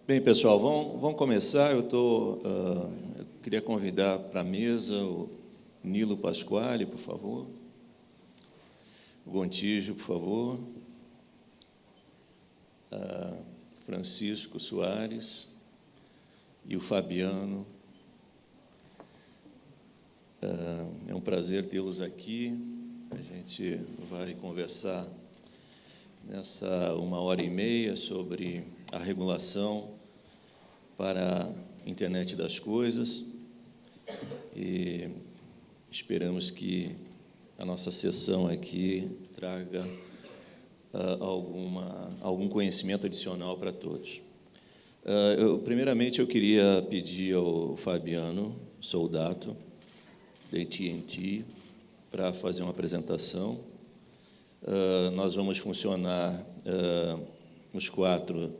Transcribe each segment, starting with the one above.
Bem, pessoal, vamos começar. Eu queria convidar para a mesa o Nilo Pasquale, por favor. O Gontijo, por favor. Francisco Soares e o Fabiano. É um prazer tê-los aqui. A gente vai conversar nessa 1h30 sobre a regulação para a internet das coisas e esperamos que a nossa sessão aqui traga algum conhecimento adicional para todos. Primeiramente, eu queria pedir ao Fabiano Soldato, da AT&T, para fazer uma apresentação. Nós vamos funcionar os 4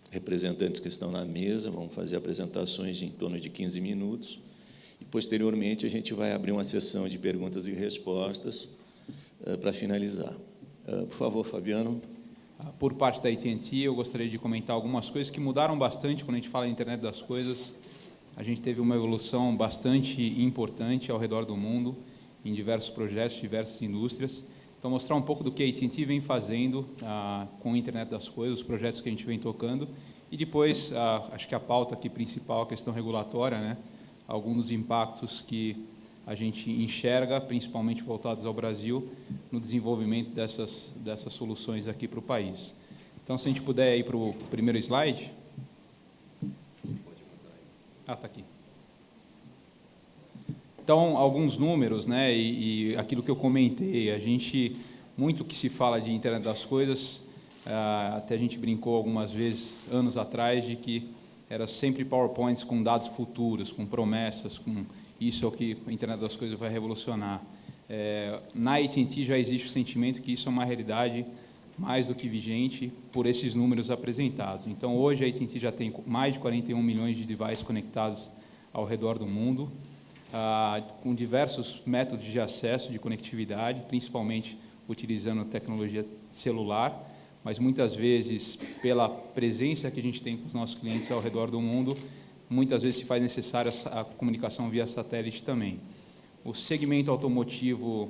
representantes que estão na mesa, vamos fazer apresentações de em torno de 15 minutos, e, posteriormente, a gente vai abrir uma sessão de perguntas e respostas para finalizar. Por favor, Fabiano. Por parte da AT&T, eu gostaria de comentar algumas coisas que mudaram bastante quando a gente fala em internet das coisas. A gente teve uma evolução bastante importante ao redor do mundo, em diversos projetos, diversas indústrias. Então, mostrar um pouco do que a AT&T vem fazendo com a internet das coisas, os projetos que a gente vem tocando, e depois, acho que a pauta aqui principal, a questão regulatória, né? Alguns dos impactos que a gente enxerga, principalmente voltados ao Brasil, no desenvolvimento dessas soluções aqui para o país. Então, se a gente puder ir para o primeiro slide. Está aqui. Então, alguns números, né, e aquilo que eu comentei, muito que se fala de internet das coisas, até a gente brincou algumas vezes, anos atrás, de que era sempre PowerPoints com dados futuros, com promessas, com isso é o que a internet das coisas vai revolucionar. Na AT&T já existe o sentimento que isso é uma realidade mais do que vigente por esses números apresentados. Então, hoje a AT&T já tem mais de 41 milhões de devices conectados ao redor do mundo, com diversos métodos de acesso, de conectividade, principalmente utilizando tecnologia celular, mas muitas vezes, pela presença que a gente tem com os nossos clientes ao redor do mundo, muitas vezes se faz necessária a comunicação via satélite também. O segmento automotivo,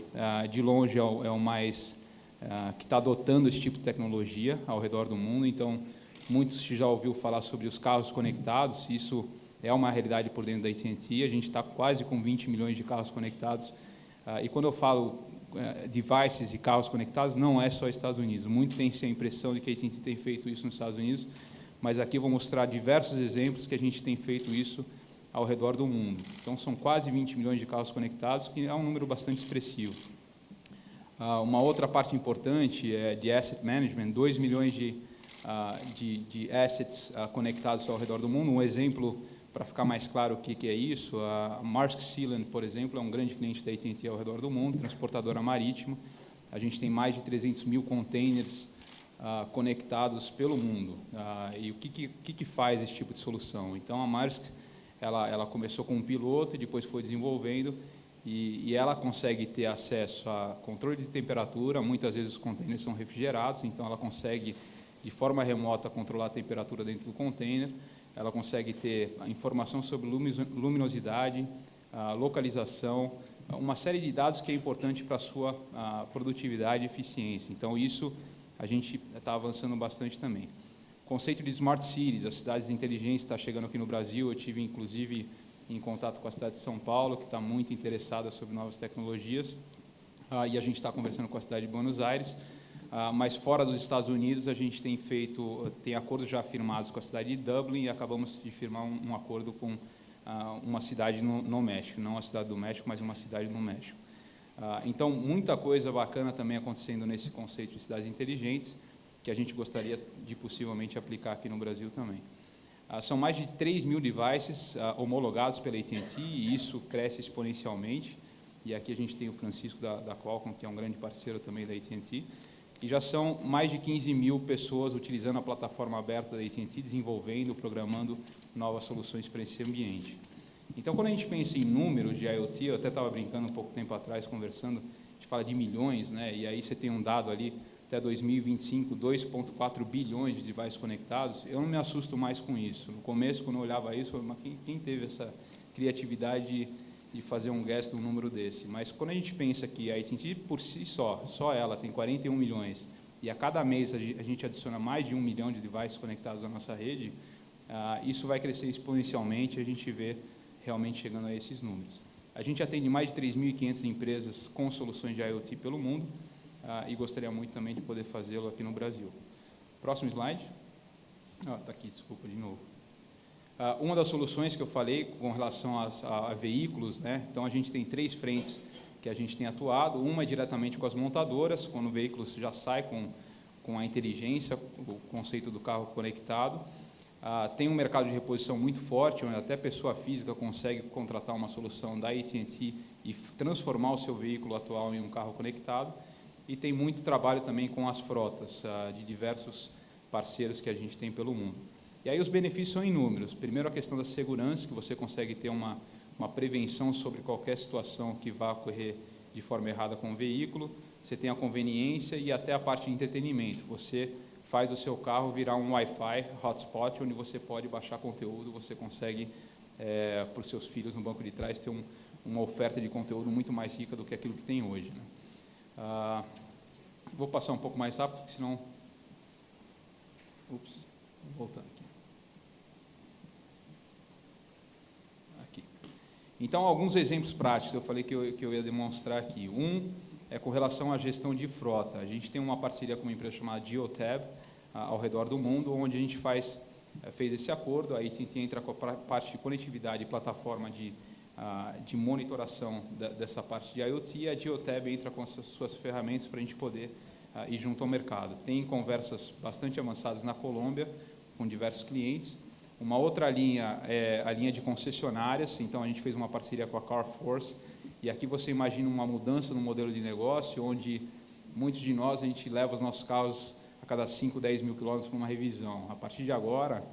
de longe, é o mais que está adotando esse tipo de tecnologia ao redor do mundo. Então, muitos já ouviu falar sobre os carros conectados. Isso é uma realidade por dentro da AT&T. A gente está quase com 20 milhões de carros conectados. E quando eu falo devices e carros conectados, não é só Estados Unidos. Muito tem-se a impressão de que a AT&T tem feito isso nos Estados Unidos, mas aqui eu vou mostrar diversos exemplos que a gente tem feito isso ao redor do mundo. Então, são quase 20 milhões de carros conectados, que é um número bastante expressivo. Uma outra parte importante é de asset management, 2 milhões de assets conectados ao redor do mundo. Um exemplo, para ficar mais claro o que é isso, a Maersk Sealand, por exemplo, é um grande cliente da AT&T ao redor do mundo, transportadora marítima. A gente tem mais de 300 mil containers conectados pelo mundo. E o que faz esse tipo de solução? Então, a Maersk, ela começou com um piloto e depois foi desenvolvendo, e ela consegue ter acesso a controle de temperatura. Muitas vezes os containers são refrigerados, então ela consegue, de forma remota, controlar a temperatura dentro do container. Ela consegue ter informação sobre luminosidade, localização, uma série de dados que é importante para a sua produtividade e eficiência. Então, isso a gente está avançando bastante também. O conceito de Smart Cities, as cidades inteligentes, está chegando aqui no Brasil. Eu tive, inclusive, em contato com a cidade de São Paulo, que está muito interessada sobre novas tecnologias, e a gente está conversando com a cidade de Buenos Aires, mas fora dos Estados Unidos a gente tem acordos já firmados com a cidade de Dublin, e acabamos de firmar um acordo com uma cidade no México, não a cidade do México, mas uma cidade no México. Então, muita coisa bacana também acontecendo nesse conceito de cidades inteligentes, que a gente gostaria de possivelmente aplicar aqui no Brasil também. São mais de 3 mil devices homologados pela AT&T, e isso cresce exponencialmente. E aqui a gente tem o Francisco da Qualcomm, que é um grande parceiro também da AT&T. E já são mais de 15 mil pessoas utilizando a plataforma aberta da AT&T, desenvolvendo, programando novas soluções para esse ambiente. Então, quando a gente pensa em números de IoT, eu até estava brincando um pouco tempo atrás, conversando, a gente fala de milhões, né? E aí você tem um dado ali até 2025, 2,4 bilhões de devices conectados, eu não me assusto mais com isso. No começo, quando eu olhava isso, eu falei, mas quem teve essa criatividade de fazer um guess de um número desse? Mas quando a gente pensa que a AT&T, por si só ela tem 41 milhões, e a cada mês a gente adiciona mais de 1 milhão de devices conectados à nossa rede, isso vai crescer exponencialmente, a gente vê realmente chegando a esses números. A gente atende mais de 3.500 empresas com soluções de IoT pelo mundo, e gostaria muito também de poder fazê-lo aqui no Brasil. Próximo slide. Está aqui, desculpa, de novo. Uma das soluções que eu falei com relação a veículos, né? Então a gente tem 3 frentes que a gente tem atuado. Uma é diretamente com as montadoras, quando o veículo já sai com a inteligência, o conceito do carro conectado. Tem um mercado de reposição muito forte, onde até pessoa física consegue contratar uma solução da AT&T e transformar o seu veículo atual em um carro conectado. E tem muito trabalho também com as frotas de diversos parceiros que a gente tem pelo mundo. E aí os benefícios são inúmeros. Primeiro, a questão da segurança, que você consegue ter uma prevenção sobre qualquer situação que vá ocorrer de forma errada com o veículo. Você tem a conveniência e até a parte de entretenimento. Você faz o seu carro virar um Wi-Fi hotspot, onde você pode baixar conteúdo, você consegue, para os seus filhos no banco de trás, ter uma oferta de conteúdo muito mais rica do que aquilo que tem hoje, né? Vou passar um pouco mais rápido, porque senão... voltando aqui. Então, alguns exemplos práticos, eu falei que eu ia demonstrar aqui. Um é com relação à gestão de frota. A gente tem uma parceria com uma empresa chamada Geotab, ao redor do mundo, onde a gente fez esse acordo. A AT&T entra com a parte de conectividade e plataforma de monitoração dessa parte de IoT, e a Geotab entra com as suas ferramentas para a gente poder ir junto ao mercado. Tem conversas bastante avançadas na Colômbia, com diversos clientes. Uma outra linha é a linha de concessionárias, então a gente fez uma parceria com a CarForce, e aqui você imagina uma mudança no modelo de negócio, onde muitos de nós, a gente leva os nossos carros a cada 5, 10 mil quilômetros para uma revisão. A partir de agora,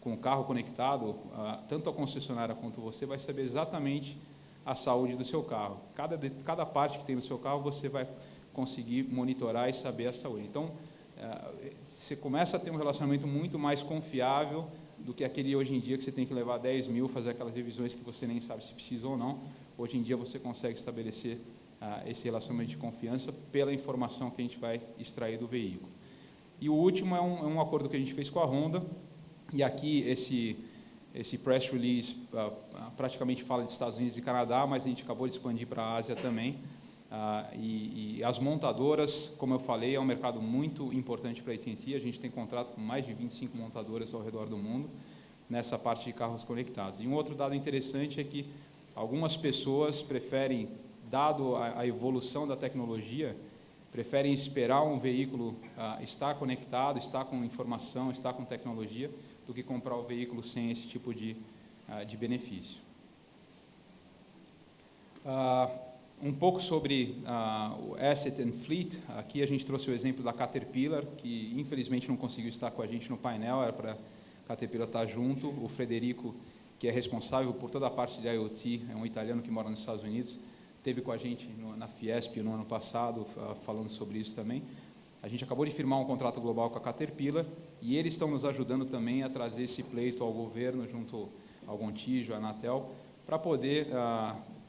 com o carro conectado, tanto a concessionária quanto você vai saber exatamente a saúde do seu carro. Cada parte que tem no seu carro, você vai conseguir monitorar e saber a saúde. Então, você começa a ter um relacionamento muito mais confiável do que aquele hoje em dia que você tem que levar 10 mil, fazer aquelas revisões que você nem sabe se precisa ou não. Hoje em dia você consegue estabelecer esse relacionamento de confiança pela informação que a gente vai extrair do veículo. E o último é um acordo que a gente fez com a Honda, e aqui esse press release praticamente fala de Estados Unidos e Canadá, mas a gente acabou de expandir para a Ásia também. E as montadoras, como eu falei, é um mercado muito importante para a AT&T. A gente tem contrato com mais de 25 montadoras ao redor do mundo nessa parte de carros conectados. E um outro dado interessante é que algumas pessoas preferem, dado a evolução da tecnologia, preferem esperar um veículo estar conectado, estar com informação, estar com tecnologia, do que comprar o veículo sem esse tipo de benefício. Um pouco sobre o Asset and Fleet. Aqui a gente trouxe o exemplo da Caterpillar, que infelizmente não conseguiu estar com a gente no painel, era para a Caterpillar estar junto. O Frederico, que é responsável por toda a parte de IoT, é um italiano que mora nos Estados Unidos, esteve com a gente na Fiesp no ano passado, falando sobre isso também. A gente acabou de firmar um contrato global com a Caterpillar, e eles estão nos ajudando também a trazer esse pleito ao governo, junto ao Gontijo, à Anatel, para poder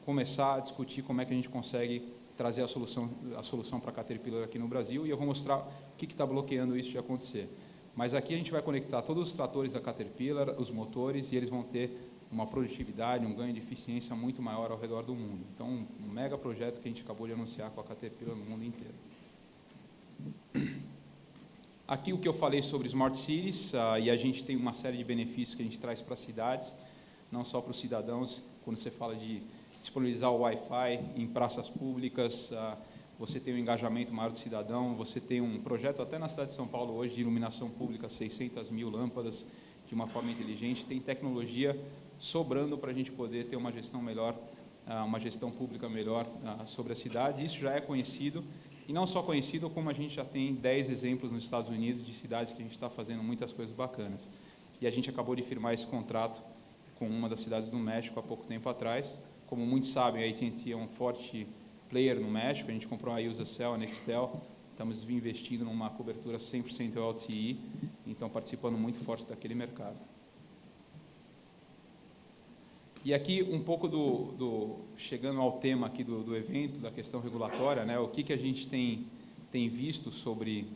começar a discutir como é que a gente consegue trazer a solução para a Caterpillar aqui no Brasil, e eu vou mostrar o que está bloqueando isso de acontecer. Mas aqui a gente vai conectar todos os tratores da Caterpillar, os motores, e eles vão ter uma produtividade, um ganho de eficiência muito maior ao redor do mundo. Então, um mega projeto que a gente acabou de anunciar com a Caterpillar no mundo inteiro. Aqui o que eu falei sobre Smart Cities, e a gente tem uma série de benefícios que a gente traz para as cidades, não só para os cidadãos, quando você fala de disponibilizar o Wi-Fi em praças públicas, você tem um engajamento maior do cidadão, você tem um projeto até na cidade de São Paulo hoje de iluminação pública, 600 mil lâmpadas de uma forma inteligente, tem tecnologia sobrando para a gente poder ter uma gestão melhor, uma gestão pública melhor sobre a cidade. Isso já é conhecido, e não só conhecido, como a gente já tem 10 exemplos nos Estados Unidos de cidades que a gente está fazendo muitas coisas bacanas. E a gente acabou de firmar esse contrato com uma das cidades do México há pouco tempo atrás. Como muitos sabem, a AT&T é um forte player no México, a gente comprou a Usacell, a Nextel, estamos investindo numa cobertura 100% LTE, então participando muito forte daquele mercado. E aqui um pouco chegando ao tema aqui do evento, da questão regulatória, né, o que a gente tem visto sobre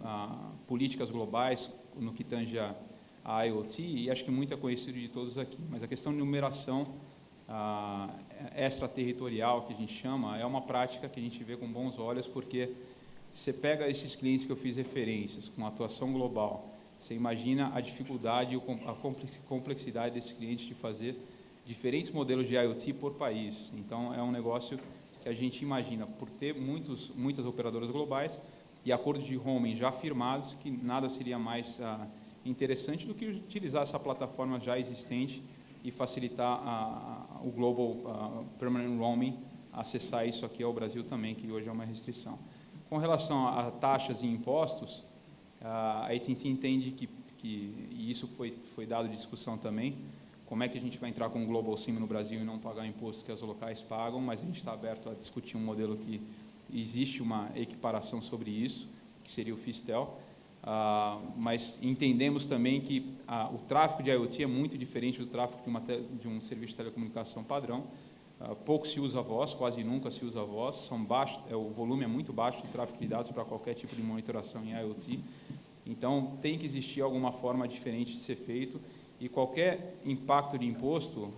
políticas globais no que tange a IoT, e acho que muito é conhecido de todos aqui, mas a questão de numeração extraterritorial, que a gente chama, é uma prática que a gente vê com bons olhos, porque você pega esses clientes que eu fiz referências, com atuação global, você imagina a dificuldade e a complexidade desses clientes de fazer diferentes modelos de IoT por país. Então, é um negócio que a gente imagina, por ter muitas operadoras globais e acordos de roaming já firmados, que nada seria mais interessante do que utilizar essa plataforma já existente e facilitar o Global Permanent Roaming, acessar isso aqui ao Brasil também, que hoje é uma restrição. Com relação a taxas e impostos, a AT&T entende e isso foi dado de discussão também, como é que a gente vai entrar com o Global SIM no Brasil e não pagar o imposto que as locais pagam, mas a gente está aberto a discutir um modelo que existe uma equiparação sobre isso, que seria o Fistel, mas entendemos também que o tráfego de IoT é muito diferente do tráfego de um serviço de telecomunicação padrão. Pouco se usa voz, quase nunca se usa voz, o volume é muito baixo de tráfego de dados para qualquer tipo de monitoração em IoT, então tem que existir alguma forma diferente de ser feito, e qualquer impacto de imposto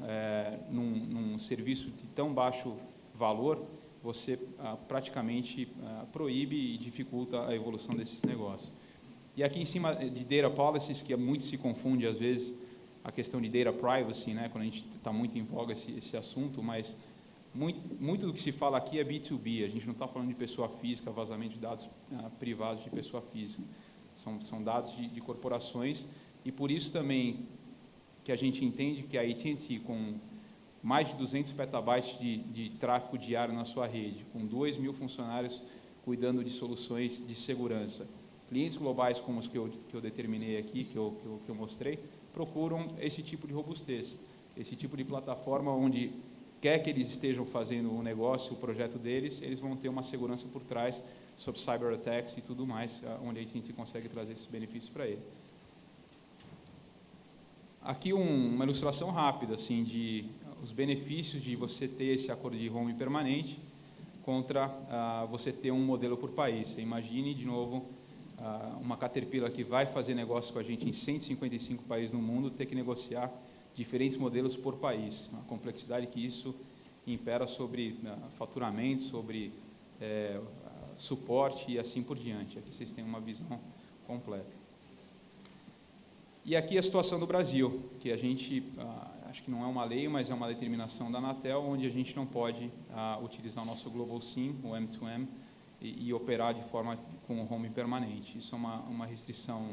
num serviço de tão baixo valor, você praticamente proíbe e dificulta a evolução desses negócios. E aqui em cima de data policies, que muito se confunde às vezes a questão de data privacy, né, quando a gente está muito em voga esse assunto, mas muito do que se fala aqui é B2B, a gente não está falando de pessoa física, vazamento de dados privados de pessoa física, são dados de corporações, e por isso também que a gente entende que a AT&T, com mais de 200 petabytes de tráfego diário na sua rede, com 2.000 funcionários cuidando de soluções de segurança, clientes globais como os que eu determinei aqui, que eu mostrei, procuram esse tipo de robustez, esse tipo de plataforma onde, quer que eles estejam fazendo o negócio, o projeto deles, eles vão ter uma segurança por trás sobre cyber attacks e tudo mais, onde a AT&T consegue trazer esses benefícios para ele. Aqui uma ilustração rápida, assim, de os benefícios de você ter esse acordo de roaming permanente contra você ter um modelo por país. Você imagine, de novo, uma Caterpillar que vai fazer negócio com a gente em 155 países no mundo, ter que negociar diferentes modelos por país. A complexidade que isso impera sobre faturamento, sobre suporte e assim por diante. Aqui vocês têm uma visão completa. E aqui a situação do Brasil, que a gente, acho que não é uma lei, mas é uma determinação da Anatel, onde a gente não pode utilizar o nosso Global SIM, o M2M, e operar de forma com o roaming permanente. Isso é uma restrição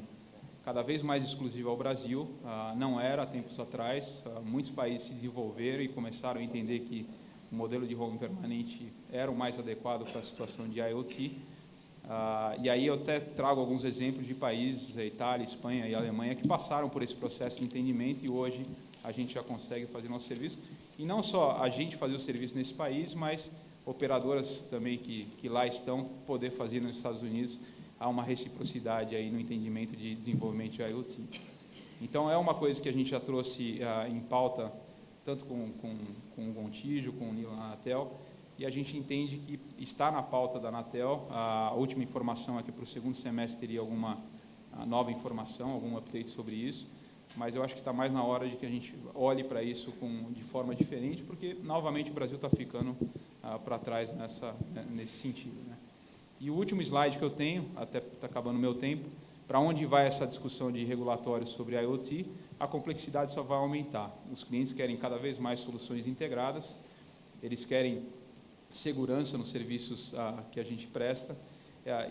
cada vez mais exclusiva ao Brasil, não era há tempos atrás, muitos países se desenvolveram e começaram a entender que o modelo de roaming permanente era o mais adequado para a situação de IoT, e aí eu até trago alguns exemplos de países, a Itália, Espanha e Alemanha, que passaram por esse processo de entendimento e hoje a gente já consegue fazer nosso serviço. E não só a gente fazer o serviço nesse país, mas operadoras também que lá estão, poder fazer nos Estados Unidos. Há uma reciprocidade aí no entendimento de desenvolvimento de IoT. Então, é uma coisa que a gente já trouxe em pauta, tanto com o Gontijo, com o Nilo na Anatel, e a gente entende que está na pauta da Anatel. A última informação é que para o segundo semestre teria alguma nova informação, algum update sobre isso, mas eu acho que está mais na hora de que a gente olhe para isso de forma diferente, porque, novamente, o Brasil está ficando para trás nesse sentido, né? E o último slide que eu tenho, até está acabando o meu tempo, para onde vai essa discussão de regulatórios sobre IoT, a complexidade só vai aumentar. Os clientes querem cada vez mais soluções integradas, eles querem segurança nos serviços que a gente presta,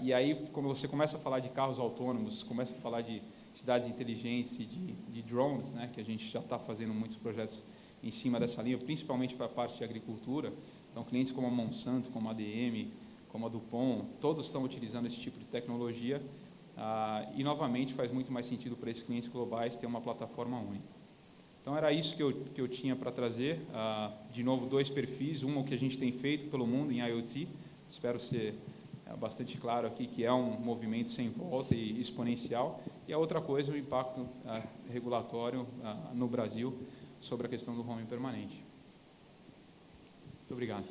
e aí, quando você começa a falar de carros autônomos, começa a falar de cidades inteligentes e de drones, né, que a gente já está fazendo muitos projetos em cima dessa linha, principalmente para a parte de agricultura. Então, clientes como a Monsanto, como a ADM, como a DuPont, todos estão utilizando esse tipo de tecnologia, e, novamente, faz muito mais sentido para esses clientes globais ter uma plataforma única. Então, era isso que eu tinha para trazer. De novo, 2 perfis, o que a gente tem feito pelo mundo em IoT, espero ser bastante claro aqui que é um movimento sem volta e exponencial. E a outra coisa, o impacto regulatório no Brasil sobre a questão do roaming permanente. Muito obrigado.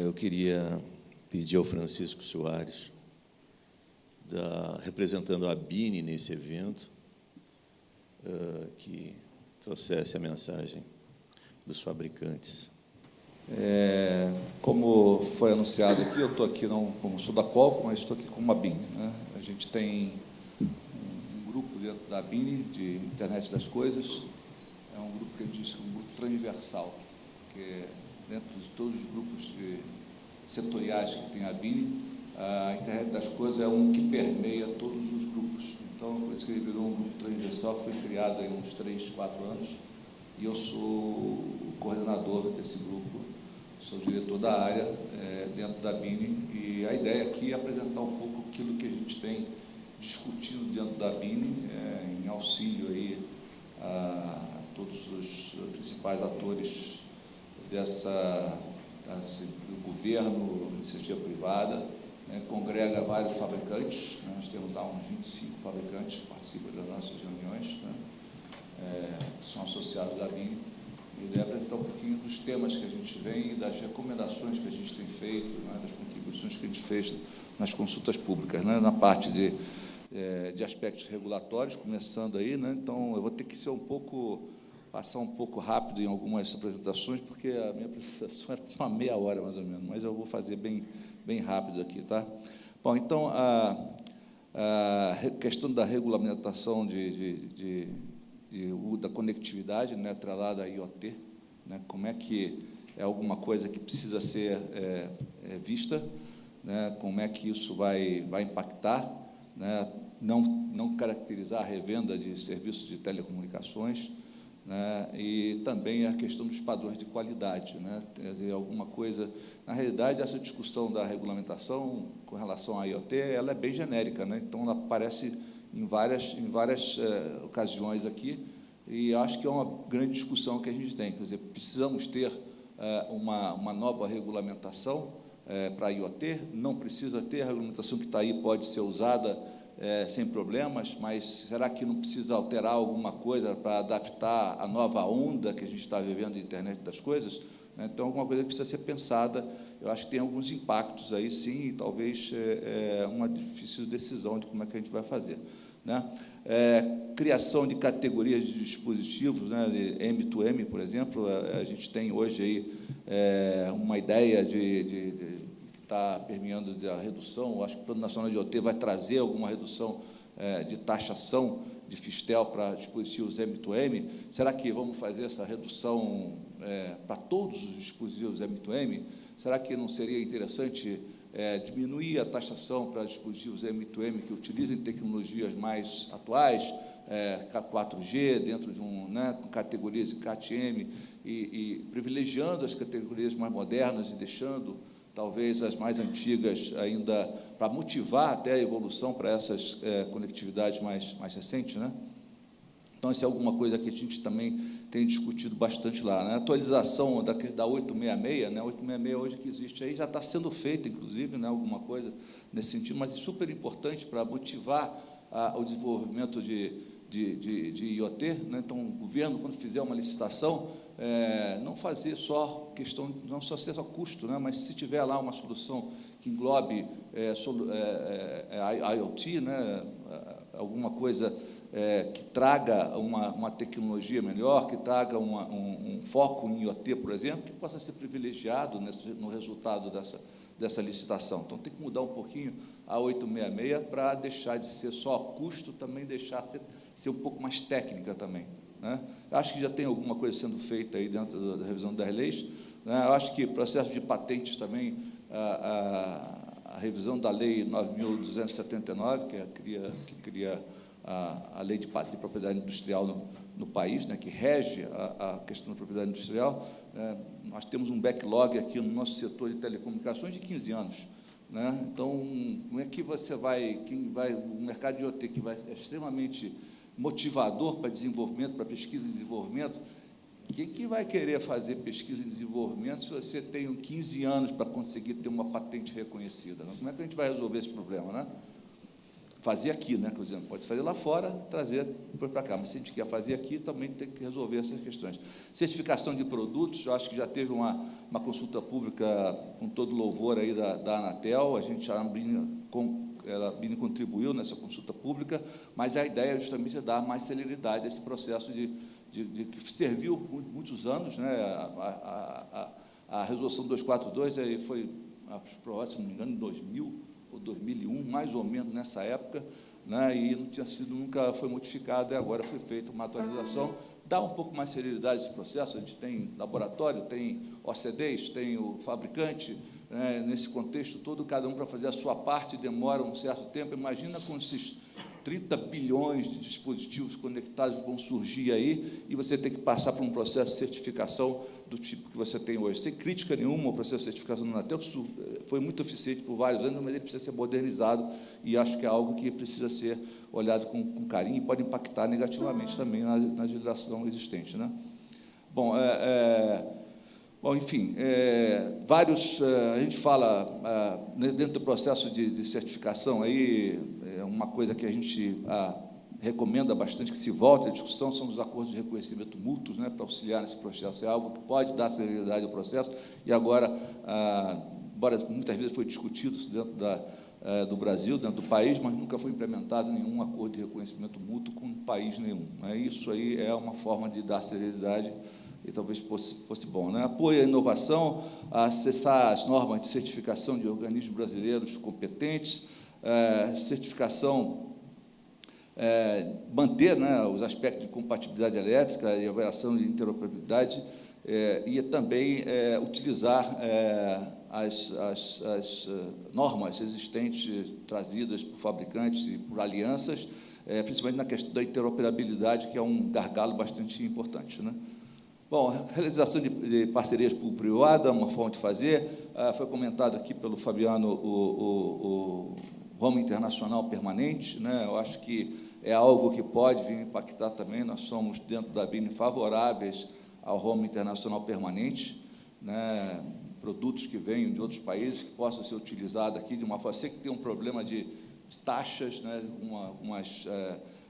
Eu queria pedir ao Francisco Soares, representando a ABINE nesse evento, que trouxesse a mensagem dos fabricantes. Como foi anunciado aqui, eu estou aqui não como sou da Qualcomm, mas estou aqui como ABINE, né? A gente tem um grupo dentro da ABINE de Internet das Coisas, é um grupo que a gente diz que é um grupo transversal, que dentro de todos os grupos setoriais que tem a ABINE, a Internet das Coisas é um que permeia todos os grupos. Então, por isso que ele virou um grupo transversal, foi criado há uns 3, 4 anos, e eu sou o coordenador desse grupo, sou diretor da área dentro da ABINE, e a ideia aqui é apresentar um pouco aquilo que a gente tem discutido dentro da ABINE, em auxílio aí a todos os principais atores do governo, iniciativa privada, né, congrega vários fabricantes, né, nós temos lá uns 25 fabricantes que participam das nossas reuniões, né, que são associados da ABINE. A ideia é apresentar um pouquinho dos temas que a gente vem, das recomendações que a gente tem feito, né, das contribuições que a gente fez nas consultas públicas, né, na parte de aspectos regulatórios, começando aí, né, então eu vou ter que passar um pouco rápido em algumas apresentações, porque a minha apresentação é uma meia hora, mais ou menos, mas eu vou fazer bem rápido aqui, tá? Bom, então, a questão da regulamentação da conectividade, né, atrelada à IoT, né, como é que é alguma coisa que precisa ser vista, né, como é que isso vai impactar, né, não caracterizar a revenda de serviços de telecomunicações, né, e também a questão dos padrões de qualidade, né, quer dizer, alguma coisa. Na realidade, essa discussão da regulamentação com relação à IoT, ela é bem genérica, né, então ela aparece em várias ocasiões aqui, e acho que é uma grande discussão que a gente tem, quer dizer, precisamos ter uma nova regulamentação para a IoT, não precisa ter, a regulamentação que está aí pode ser usada sem problemas, mas será que não precisa alterar alguma coisa para adaptar a nova onda que a gente está vivendo de internet das coisas? Então, alguma coisa que precisa ser pensada. Eu acho que tem alguns impactos aí, sim, e talvez uma difícil decisão de como é que a gente vai fazer, né? Criação de categorias de dispositivos, né, de M2M, por exemplo, a gente tem hoje aí uma ideia de está permeando a redução. Acho que o Plano Nacional de IoT vai trazer alguma redução de taxação de Fistel para dispositivos M2M. Será que vamos fazer essa redução para todos os dispositivos M2M? Será que não seria interessante diminuir a taxação para dispositivos M2M que utilizem tecnologias mais atuais, 4G, dentro de com categorias de CAT-M, e privilegiando as categorias mais modernas e deixando talvez as mais antigas ainda, para motivar até a evolução para essas conectividades mais recentes, né? Então, isso é alguma coisa que a gente também tem discutido bastante lá, né? A atualização da 866, né? 866 hoje que existe aí, já está sendo feita, inclusive, né, alguma coisa nesse sentido, mas é super importante para motivar o desenvolvimento de IoT, né? Então, o governo, quando fizer uma licitação, não fazer só questão, não só ser só custo, né, mas se tiver lá uma solução que englobe IoT, né, alguma coisa que traga uma tecnologia melhor, que traga um foco em IoT, por exemplo, que possa ser privilegiado no resultado dessa licitação. Então, tem que mudar um pouquinho a 866 para deixar de ser só custo, também deixar ser um pouco mais técnica também, né? Acho que já tem alguma coisa sendo feita aí dentro da revisão das leis, né? Eu acho que processo de patentes também, a revisão da Lei 9.279, que cria a Lei de Propriedade Industrial no país, né, que rege a questão da propriedade industrial. Nós temos um backlog aqui no nosso setor de telecomunicações de 15 anos, né? Então, como é que o mercado de IoT, que é extremamente motivador para desenvolvimento, para pesquisa e desenvolvimento, Quem que vai querer fazer pesquisa e desenvolvimento se você tem 15 anos para conseguir ter uma patente reconhecida? Como é que a gente vai resolver esse problema, né? Fazer aqui, né? Quer dizer, pode fazer lá fora, trazer depois para cá, mas se a gente quer fazer aqui, também tem que resolver essas questões. Certificação de produtos, eu acho que já teve uma consulta pública com todo louvor aí da Anatel, a gente, a Bini contribuiu nessa consulta pública, mas a ideia é justamente dar mais celeridade a esse processo que serviu muitos anos, né? A resolução 242 aí foi aprovada, se não me engano, em 2000 ou 2001, mais ou menos nessa época, né? E não tinha sido, nunca foi modificada, e agora foi feita uma atualização, dá um pouco mais celeridade a esse processo. A gente tem laboratório, tem OCDs, tem o fabricante, né? Nesse contexto todo, cada um para fazer a sua parte demora um certo tempo. Imagina com esses 30 bilhões de dispositivos conectados vão surgir aí, e você tem que passar por um processo de certificação do tipo que você tem hoje. Sem crítica nenhuma, o processo de certificação do Anatel foi muito eficiente por vários anos, mas ele precisa ser modernizado, e acho que é algo que precisa ser olhado com carinho e pode impactar negativamente também na legislação existente, né? Bom, enfim, a gente fala, dentro do processo de certificação, aí, uma coisa que a gente recomenda bastante que se volte à discussão são os acordos de reconhecimento mútuos, né, para auxiliar nesse processo. É algo que pode dar celeridade ao processo, e agora, embora muitas vezes foi discutido dentro do Brasil, dentro do país, mas nunca foi implementado nenhum acordo de reconhecimento mútuo com país nenhum, né? Isso aí é uma forma de dar celeridade e talvez fosse bom, né? Apoio à inovação, acessar as normas de certificação de organismos brasileiros competentes, certificação, manter, né, os aspectos de compatibilidade elétrica e avaliação de interoperabilidade, e também utilizar as normas existentes trazidas por fabricantes e por alianças, principalmente na questão da interoperabilidade, que é um gargalo bastante importante, né? Bom, realização de parcerias público-privada, uma forma de fazer. Foi comentado aqui pelo Fabiano o Home Internacional Permanente, né? Eu acho que é algo que pode vir impactar também. Nós somos, dentro da Bini, favoráveis ao Home Internacional Permanente, né? Produtos que venham de outros países que possam ser utilizados aqui de uma forma. Sei que tem um problema de taxas, né? Umas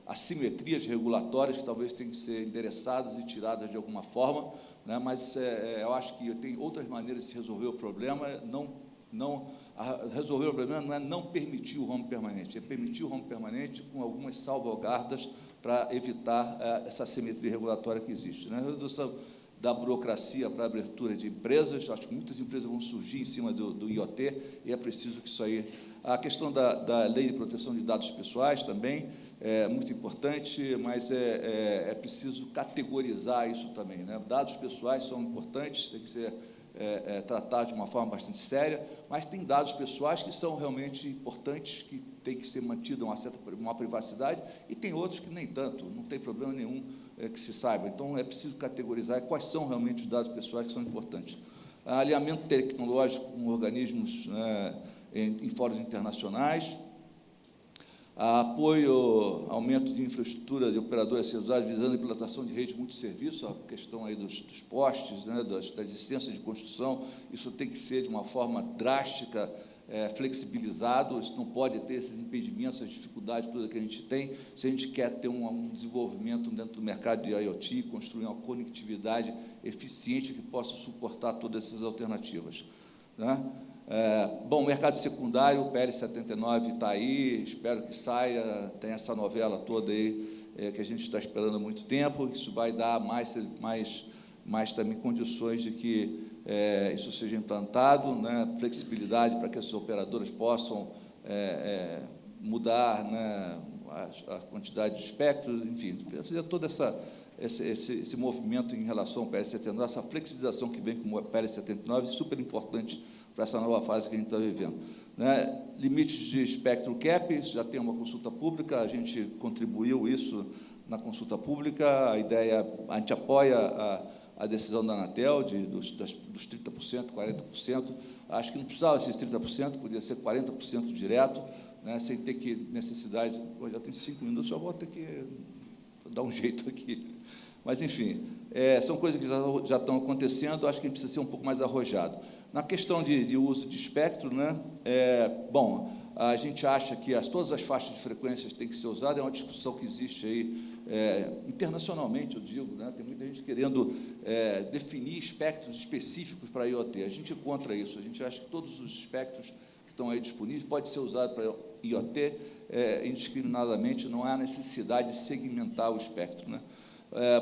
assimetrias regulatórias que talvez tenham que ser endereçadas e tiradas de alguma forma, né? Mas eu acho que tem outras maneiras de se resolver o problema. Resolver o problema não é não permitir o home permanente, é permitir o home permanente com algumas salvaguardas para evitar essa assimetria regulatória que existe, né? Redução da burocracia para a abertura de empresas. Acho que muitas empresas vão surgir em cima do IoT, e é preciso que isso aí... A questão da lei de proteção de dados pessoais também é muito importante, mas é preciso categorizar isso também, né? Dados pessoais são importantes, tem que ser tratados de uma forma bastante séria, mas tem dados pessoais que são realmente importantes, que tem que ser mantido uma privacidade, e tem outros que nem tanto, não tem problema nenhum que se saiba. Então, é preciso categorizar quais são realmente os dados pessoais que são importantes. Alinhamento tecnológico com organismos, né, em fóruns internacionais, apoio, aumento de infraestrutura de operadores celulares visando a implantação de redes multisserviço, a questão aí dos postes, né, das licenças de construção. Isso tem que ser de uma forma drástica, flexibilizado. Isso não pode ter esses impedimentos, essas dificuldades todas que a gente tem, se a gente quer ter um desenvolvimento dentro do mercado de IoT, construir uma conectividade eficiente que possa suportar todas essas alternativas, né? Bom, mercado secundário, o PL 79 está aí, espero que saia, tem essa novela toda aí, que a gente está esperando há muito tempo. Isso vai dar mais também condições de que isso seja implantado, né? Flexibilidade para que as operadoras possam mudar, né, a quantidade de espectro, enfim, fazer todo esse movimento em relação ao PL 79, essa flexibilização que vem com o PL 79, super importante para essa nova fase que a gente está vivendo, né? Limites de espectro cap, já tem uma consulta pública, a gente contribuiu isso na consulta pública. A ideia, a gente apoia a decisão da Anatel dos 30%, 40%. Acho que não precisava desses 30%, podia ser 40% direto, né? Sem ter que necessidade. Já tem 5 minutos, já vou ter que dar um jeito aqui. Mas, enfim, são coisas que já estão acontecendo, acho que a gente precisa ser um pouco mais arrojado. Na questão de uso de espectro, né, bom, a gente acha que todas as faixas de frequências têm que ser usadas, é uma discussão que existe aí internacionalmente, eu digo, né, tem muita gente querendo definir espectros específicos para a IoT. A gente é contra isso, a gente acha que todos os espectros que estão aí disponíveis podem ser usados para IoT indiscriminadamente, não há necessidade de segmentar o espectro, né?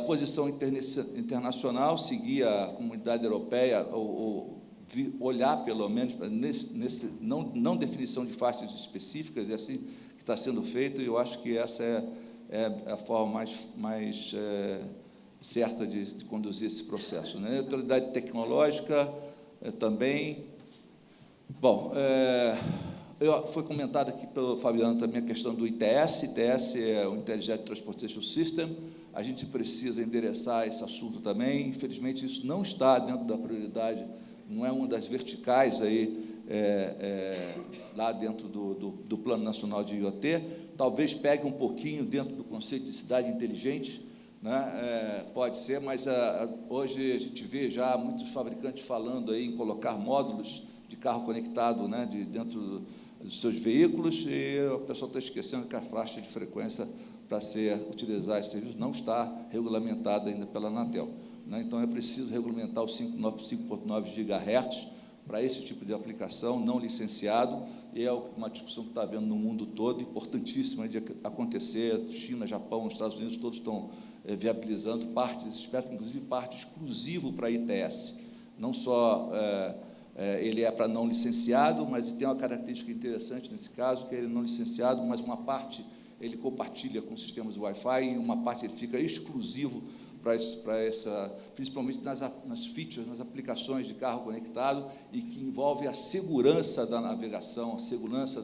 Posição internacional, seguir a comunidade europeia, ou olhar, pelo menos, não definição de faixas específicas, é assim que está sendo feito, e eu acho que essa é a forma mais certa de conduzir esse processo, né? Neutralidade tecnológica também. Bom, foi comentado aqui pelo Fabiano também a questão do ITS. ITS é o Intelligent Transportation System. A gente precisa endereçar esse assunto também. Infelizmente, isso não está dentro da prioridade, não é uma das verticais aí, lá dentro do Plano Nacional de IoT. Talvez pegue um pouquinho dentro do conceito de cidade inteligente, né? Pode ser, mas hoje a gente vê já muitos fabricantes falando aí em colocar módulos de carro conectado, né, dentro dos seus veículos, e o pessoal está esquecendo que a faixa de frequência para utilizar esse serviço não está regulamentada ainda pela Anatel, né? Então, é preciso regulamentar os 5.9 GHz para esse tipo de aplicação não licenciado, e é uma discussão que está havendo no mundo todo, importantíssima de acontecer. China, Japão, Estados Unidos, todos estão viabilizando parte desse espectro, inclusive parte exclusivo para ITS, não só... ele é para não licenciado, mas tem uma característica interessante nesse caso, que ele é não licenciado, mas uma parte ele compartilha com sistemas Wi-Fi, e uma parte ele fica exclusivo para essa, principalmente nas features, nas aplicações de carro conectado, e que envolve a segurança da navegação, a segurança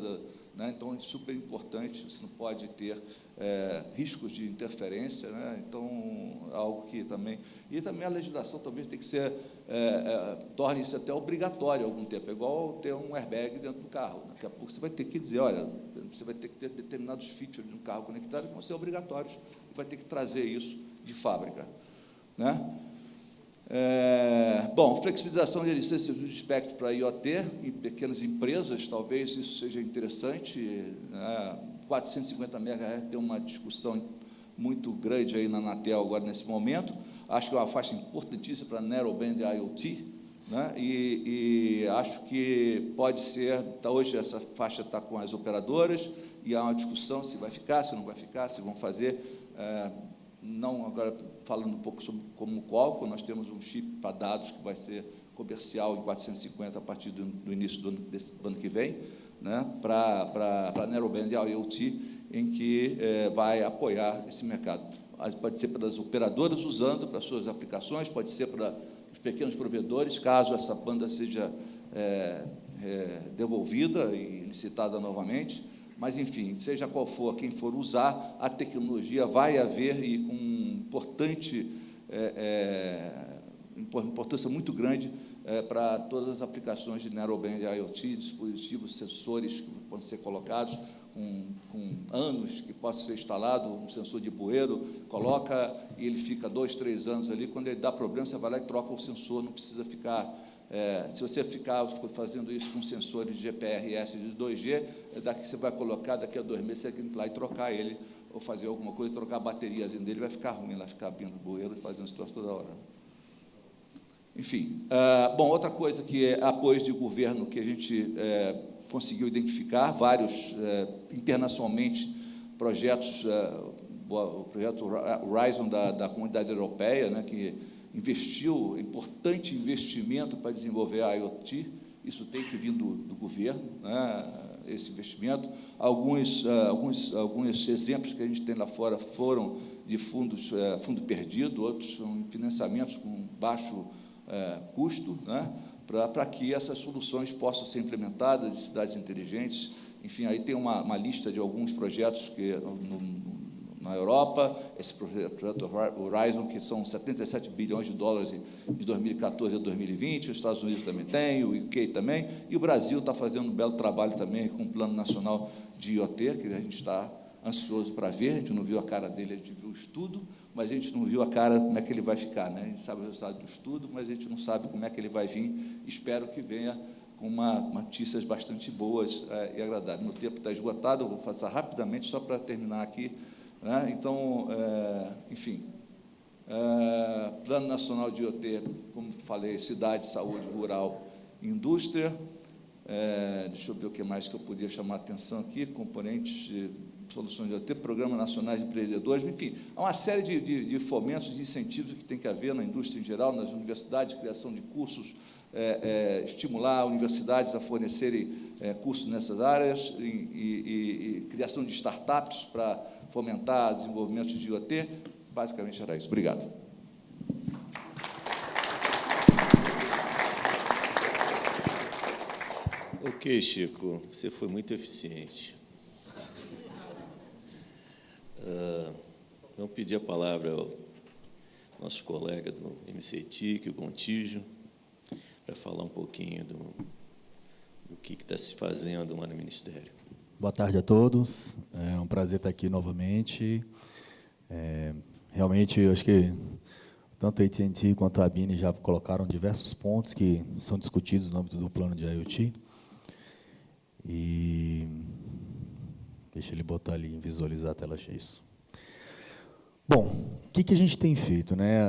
né? Então, é super importante, você não pode ter riscos de interferência, né? Então, algo que também... E também a legislação talvez tem que ser... torne isso até obrigatório há algum tempo, é igual ter um airbag dentro do carro. Daqui a pouco você vai ter que dizer, olha, você vai ter que ter determinados features de um carro conectado que vão ser obrigatórios, e vai ter que trazer isso de fábrica, né? Bom, flexibilização de licenças de espectro para IoT em pequenas empresas, talvez isso seja interessante, né? 450 MHz tem uma discussão muito grande aí na Anatel agora, nesse momento. Acho que é uma faixa importantíssima para Narrowband IoT, né? E acho que pode ser, hoje essa faixa está com as operadoras, e há uma discussão se vai ficar, se não vai ficar, se vão fazer... não, agora falando um pouco sobre como o Qualcomm, nós temos um chip para dados que vai ser comercial em 450 a partir do início do ano que vem, né, para Narrowband IoT, em que vai apoiar esse mercado. Pode ser para as operadoras usando para suas aplicações, pode ser para os pequenos provedores, caso essa banda seja devolvida e licitada novamente. Mas, enfim, seja qual for, quem for usar, a tecnologia vai haver, e com importância muito grande para todas as aplicações de Narrowband IoT, dispositivos, sensores que podem ser colocados, com anos que possa ser instalado, um sensor de bueiro, coloca e ele fica 2, 3 anos ali, quando ele dá problema, você vai lá e troca o sensor, não precisa ficar... se você ficar fazendo isso com sensores de GPRS de 2G, daqui você vai colocar, daqui a 2 meses, você tem que ir lá e trocar ele, ou fazer alguma coisa, trocar a bateria dele, vai ficar ruim, vai ficar abrindo o bueiro e fazendo isso toda hora. Enfim, bom, outra coisa que é apoio de governo, que a gente conseguiu identificar, vários internacionalmente projetos, o projeto Horizon da Comunidade Europeia, né, que investiu, importante investimento para desenvolver a IoT, isso tem que vir do governo, né, esse investimento. Alguns exemplos que a gente tem lá fora foram de fundo perdido, outros são financiamentos com baixo custo, né, para que essas soluções possam ser implementadas, de cidades inteligentes. Enfim, aí tem uma lista de alguns projetos que na Europa, esse projeto Horizon, que são 77 bilhões de dólares de 2014 a 2020, os Estados Unidos também tem, o UK também, e o Brasil está fazendo um belo trabalho também com o Plano Nacional de IoT, que a gente está ansioso para ver. A gente não viu a cara dele, a gente viu o estudo, mas a gente não viu a cara, como é que ele vai ficar, né? A gente sabe o resultado do estudo, mas a gente não sabe como é que ele vai vir. Espero que venha com notícias bastante boas e agradáveis. Meu tempo está esgotado, eu vou passar rapidamente, só para terminar aqui, né? Então, enfim, Plano Nacional de IoT, como falei, cidade, saúde, rural, indústria. Deixa eu ver o que mais que eu podia chamar a atenção aqui, componentes de soluções de IoT, Programa Nacional de Empreendedores, enfim, há uma série de fomentos, de incentivos que tem que haver na indústria em geral, nas universidades, criação de cursos, estimular universidades a fornecerem cursos nessas áreas e criação de startups para fomentar desenvolvimento de IoT. Basicamente era isso. Obrigado. Ok, Chico, você foi muito eficiente. Vamos pedir a palavra ao nosso colega do MCTIC, o Gontijo, para falar um pouquinho do que está se fazendo lá no Ministério. Boa tarde a todos. É um prazer estar aqui novamente. Realmente, eu acho que tanto a AT&T quanto a ABINE já colocaram diversos pontos que são discutidos no âmbito do plano de IoT. E deixa ele botar ali em visualizar a tela cheia isso. Bom, o que a gente tem feito, né?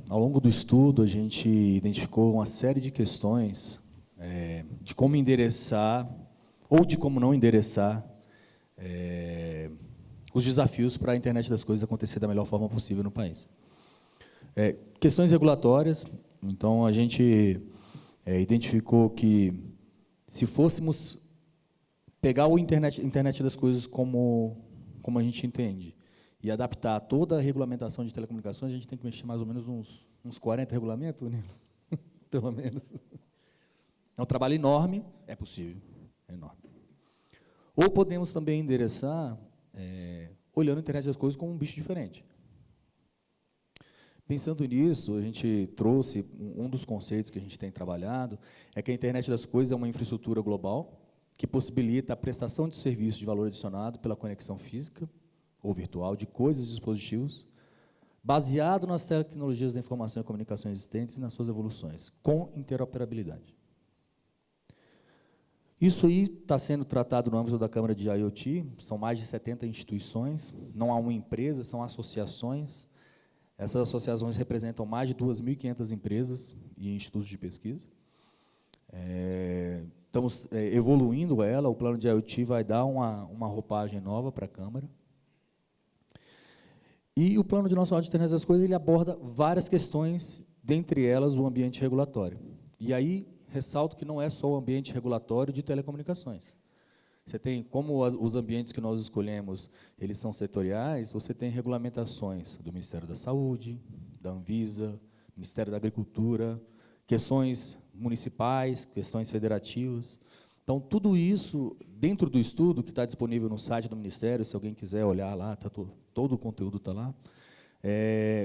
Ao longo do estudo, a gente identificou uma série de questões de como endereçar ou de como não endereçar os desafios para a internet das coisas acontecer da melhor forma possível no país. Questões regulatórias, então a gente identificou que se fôssemos pegar o internet das coisas como a gente entende e adaptar toda a regulamentação de telecomunicações, a gente tem que mexer mais ou menos uns 40 regulamentos, né? Pelo menos. É um trabalho enorme, é possível, é enorme. Ou podemos também endereçar olhando a internet das coisas como um bicho diferente. Pensando nisso, a gente trouxe um dos conceitos que a gente tem trabalhado, é que a internet das coisas é uma infraestrutura global que possibilita a prestação de serviços de valor adicionado pela conexão física ou virtual de coisas e dispositivos, baseado nas tecnologias da informação e comunicação existentes e nas suas evoluções, com interoperabilidade. Isso aí está sendo tratado no âmbito da Câmara de IoT, são mais de 70 instituições, não há uma empresa, são associações. Essas associações representam mais de 2.500 empresas e institutos de pesquisa. Estamos evoluindo ela, o plano de IoT vai dar uma roupagem nova para a Câmara. E o Plano Nacional de Internet das Coisas ele aborda várias questões, dentre elas o ambiente regulatório. E aí, ressalto que não é só o ambiente regulatório de telecomunicações. Você tem, como os ambientes que nós escolhemos, eles são setoriais, você tem regulamentações do Ministério da Saúde, da Anvisa, Ministério da Agricultura, questões municipais, questões federativas. Então, tudo isso, dentro do estudo, que está disponível no site do Ministério, se alguém quiser olhar lá, todo o conteúdo está lá,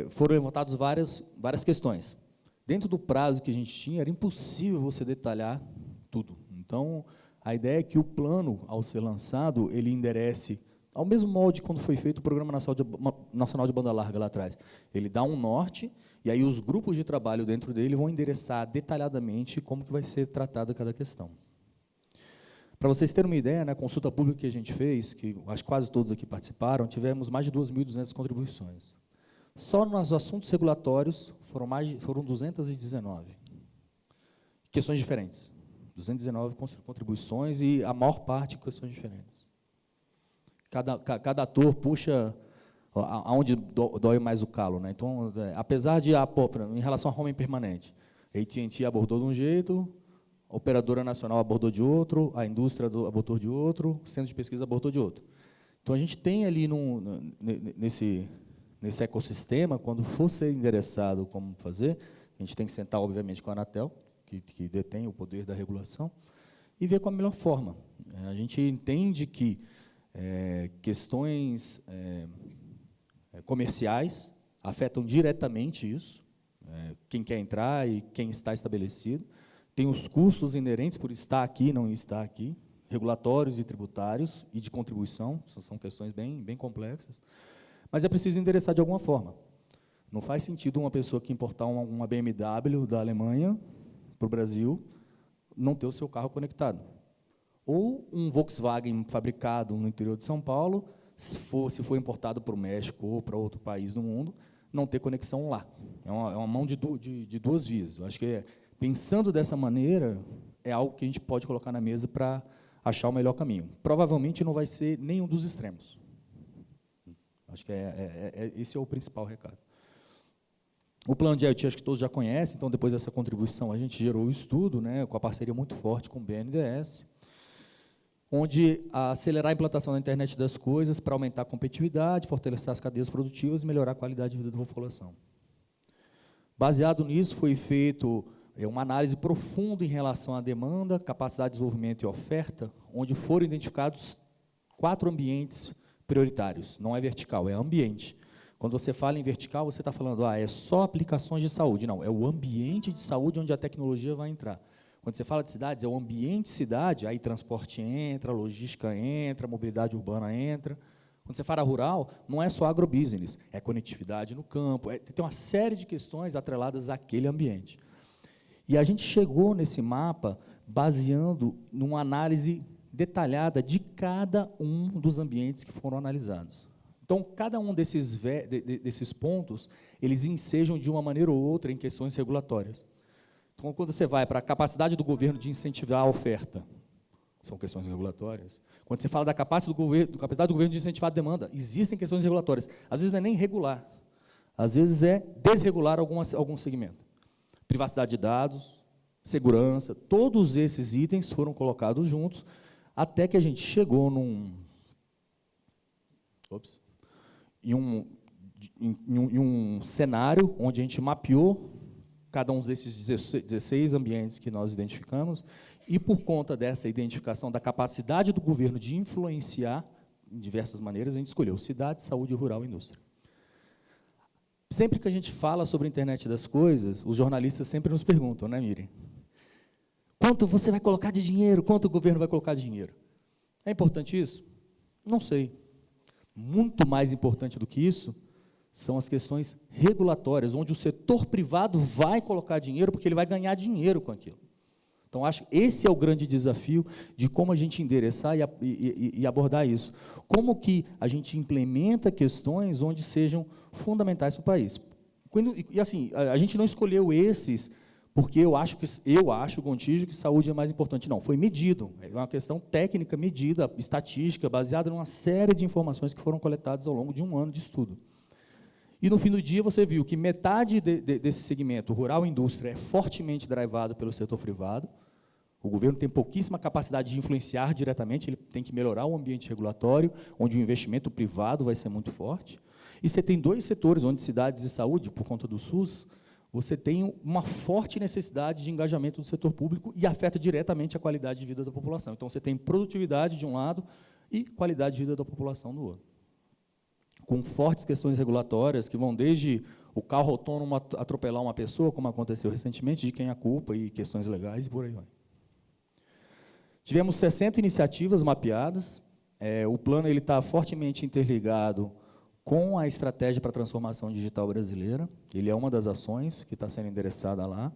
foram levantadas várias questões. Dentro do prazo que a gente tinha, era impossível você detalhar tudo. Então, a ideia é que o plano, ao ser lançado, ele enderece, ao mesmo molde quando foi feito o Programa Nacional de Banda Larga lá atrás. Ele dá um norte, e aí os grupos de trabalho dentro dele vão endereçar detalhadamente como que vai ser tratada cada questão. Para vocês terem uma ideia, na consulta pública que a gente fez, que acho que quase todos aqui participaram, tivemos mais de 2.200 contribuições. Só nos assuntos regulatórios foram 219. Questões diferentes. 219 contribuições e a maior parte questões diferentes. Cada ator puxa aonde dói mais o calo, né? Então, apesar de, em relação ao roaming permanente, a AT&T abordou de um jeito, a operadora nacional abordou de outro, a indústria abordou de outro, o centro de pesquisa abordou de outro. Então, a gente tem ali nesse ecossistema, quando for ser endereçado como fazer, a gente tem que sentar, obviamente, com a Anatel, que detém o poder da regulação, e ver qual a melhor forma. A gente entende que questões comerciais afetam diretamente isso, quem quer entrar e quem está estabelecido, tem os custos inerentes por estar aqui e não estar aqui, regulatórios e tributários e de contribuição, são questões bem complexas, mas é preciso endereçar de alguma forma. Não faz sentido uma pessoa que importar uma BMW da Alemanha para o Brasil não ter o seu carro conectado. Ou um Volkswagen fabricado no interior de São Paulo, se for importado para o México ou para outro país do mundo, não ter conexão lá. É uma mão de duas vias. Eu acho que, pensando dessa maneira, é algo que a gente pode colocar na mesa para achar o melhor caminho. Provavelmente não vai ser nenhum dos extremos. Acho que esse é o principal recado. O plano de IoT, acho que todos já conhecem, então, depois dessa contribuição, a gente gerou o estudo, né, com a parceria muito forte com o BNDES, onde acelerar a implantação da internet das coisas para aumentar a competitividade, fortalecer as cadeias produtivas e melhorar a qualidade de vida da população. Baseado nisso, foi feito uma análise profunda em relação à demanda, capacidade de desenvolvimento e oferta, onde foram identificados 4 ambientes prioritários. Não é vertical, é ambiente. Quando você fala em vertical, você está falando, é só aplicações de saúde. Não, é o ambiente de saúde onde a tecnologia vai entrar. Quando você fala de cidades, é o ambiente cidade, aí transporte entra, logística entra, mobilidade urbana entra. Quando você fala rural, não é só agrobusiness, é conectividade no campo, tem uma série de questões atreladas àquele ambiente. E a gente chegou nesse mapa baseando numa análise detalhada de cada um dos ambientes que foram analisados. Então, cada um desses pontos, eles ensejam de uma maneira ou outra em questões regulatórias. Então, quando você vai para a capacidade do governo de incentivar a oferta, são questões regulatórias. Quando você fala da capacidade do governo de incentivar a demanda, existem questões regulatórias. Às vezes não é nem regular, às vezes é desregular algum segmento. Privacidade de dados, segurança, todos esses itens foram colocados juntos, até que a gente chegou em um cenário onde a gente mapeou cada um desses 16 ambientes que nós identificamos, e por conta dessa identificação da capacidade do governo de influenciar, em diversas maneiras, a gente escolheu cidade, saúde, rural e indústria. Sempre que a gente fala sobre a internet das coisas, os jornalistas sempre nos perguntam, né, Miriam? Quanto você vai colocar de dinheiro? Quanto o governo vai colocar de dinheiro? É importante isso? Não sei. Muito mais importante do que isso são as questões regulatórias, onde o setor privado vai colocar dinheiro porque ele vai ganhar dinheiro com aquilo. Então, acho que esse é o grande desafio de como a gente endereçar e abordar isso. Como que a gente implementa questões onde sejam fundamentais para o país. Assim, a gente não escolheu esses porque eu acho, Gontijo, que saúde é mais importante. Não, foi medido. É uma questão técnica, medida, estatística, baseada em uma série de informações que foram coletadas ao longo de um ano de estudo. E, no fim do dia, você viu que metade desse segmento, rural e indústria, é fortemente drivado pelo setor privado. O governo tem pouquíssima capacidade de influenciar diretamente, ele tem que melhorar o ambiente regulatório, onde o investimento privado vai ser muito forte. E você tem 2 setores, onde cidades e saúde, por conta do SUS, você tem uma forte necessidade de engajamento do setor público e afeta diretamente a qualidade de vida da população. Então, você tem produtividade de um lado e qualidade de vida da população do outro, com fortes questões regulatórias que vão desde o carro autônomo atropelar uma pessoa, como aconteceu recentemente, de quem é a culpa, e questões legais, e por aí vai. Tivemos 60 iniciativas mapeadas. O plano está fortemente interligado com a estratégia para a transformação digital brasileira. Ele é uma das ações que está sendo endereçada lá.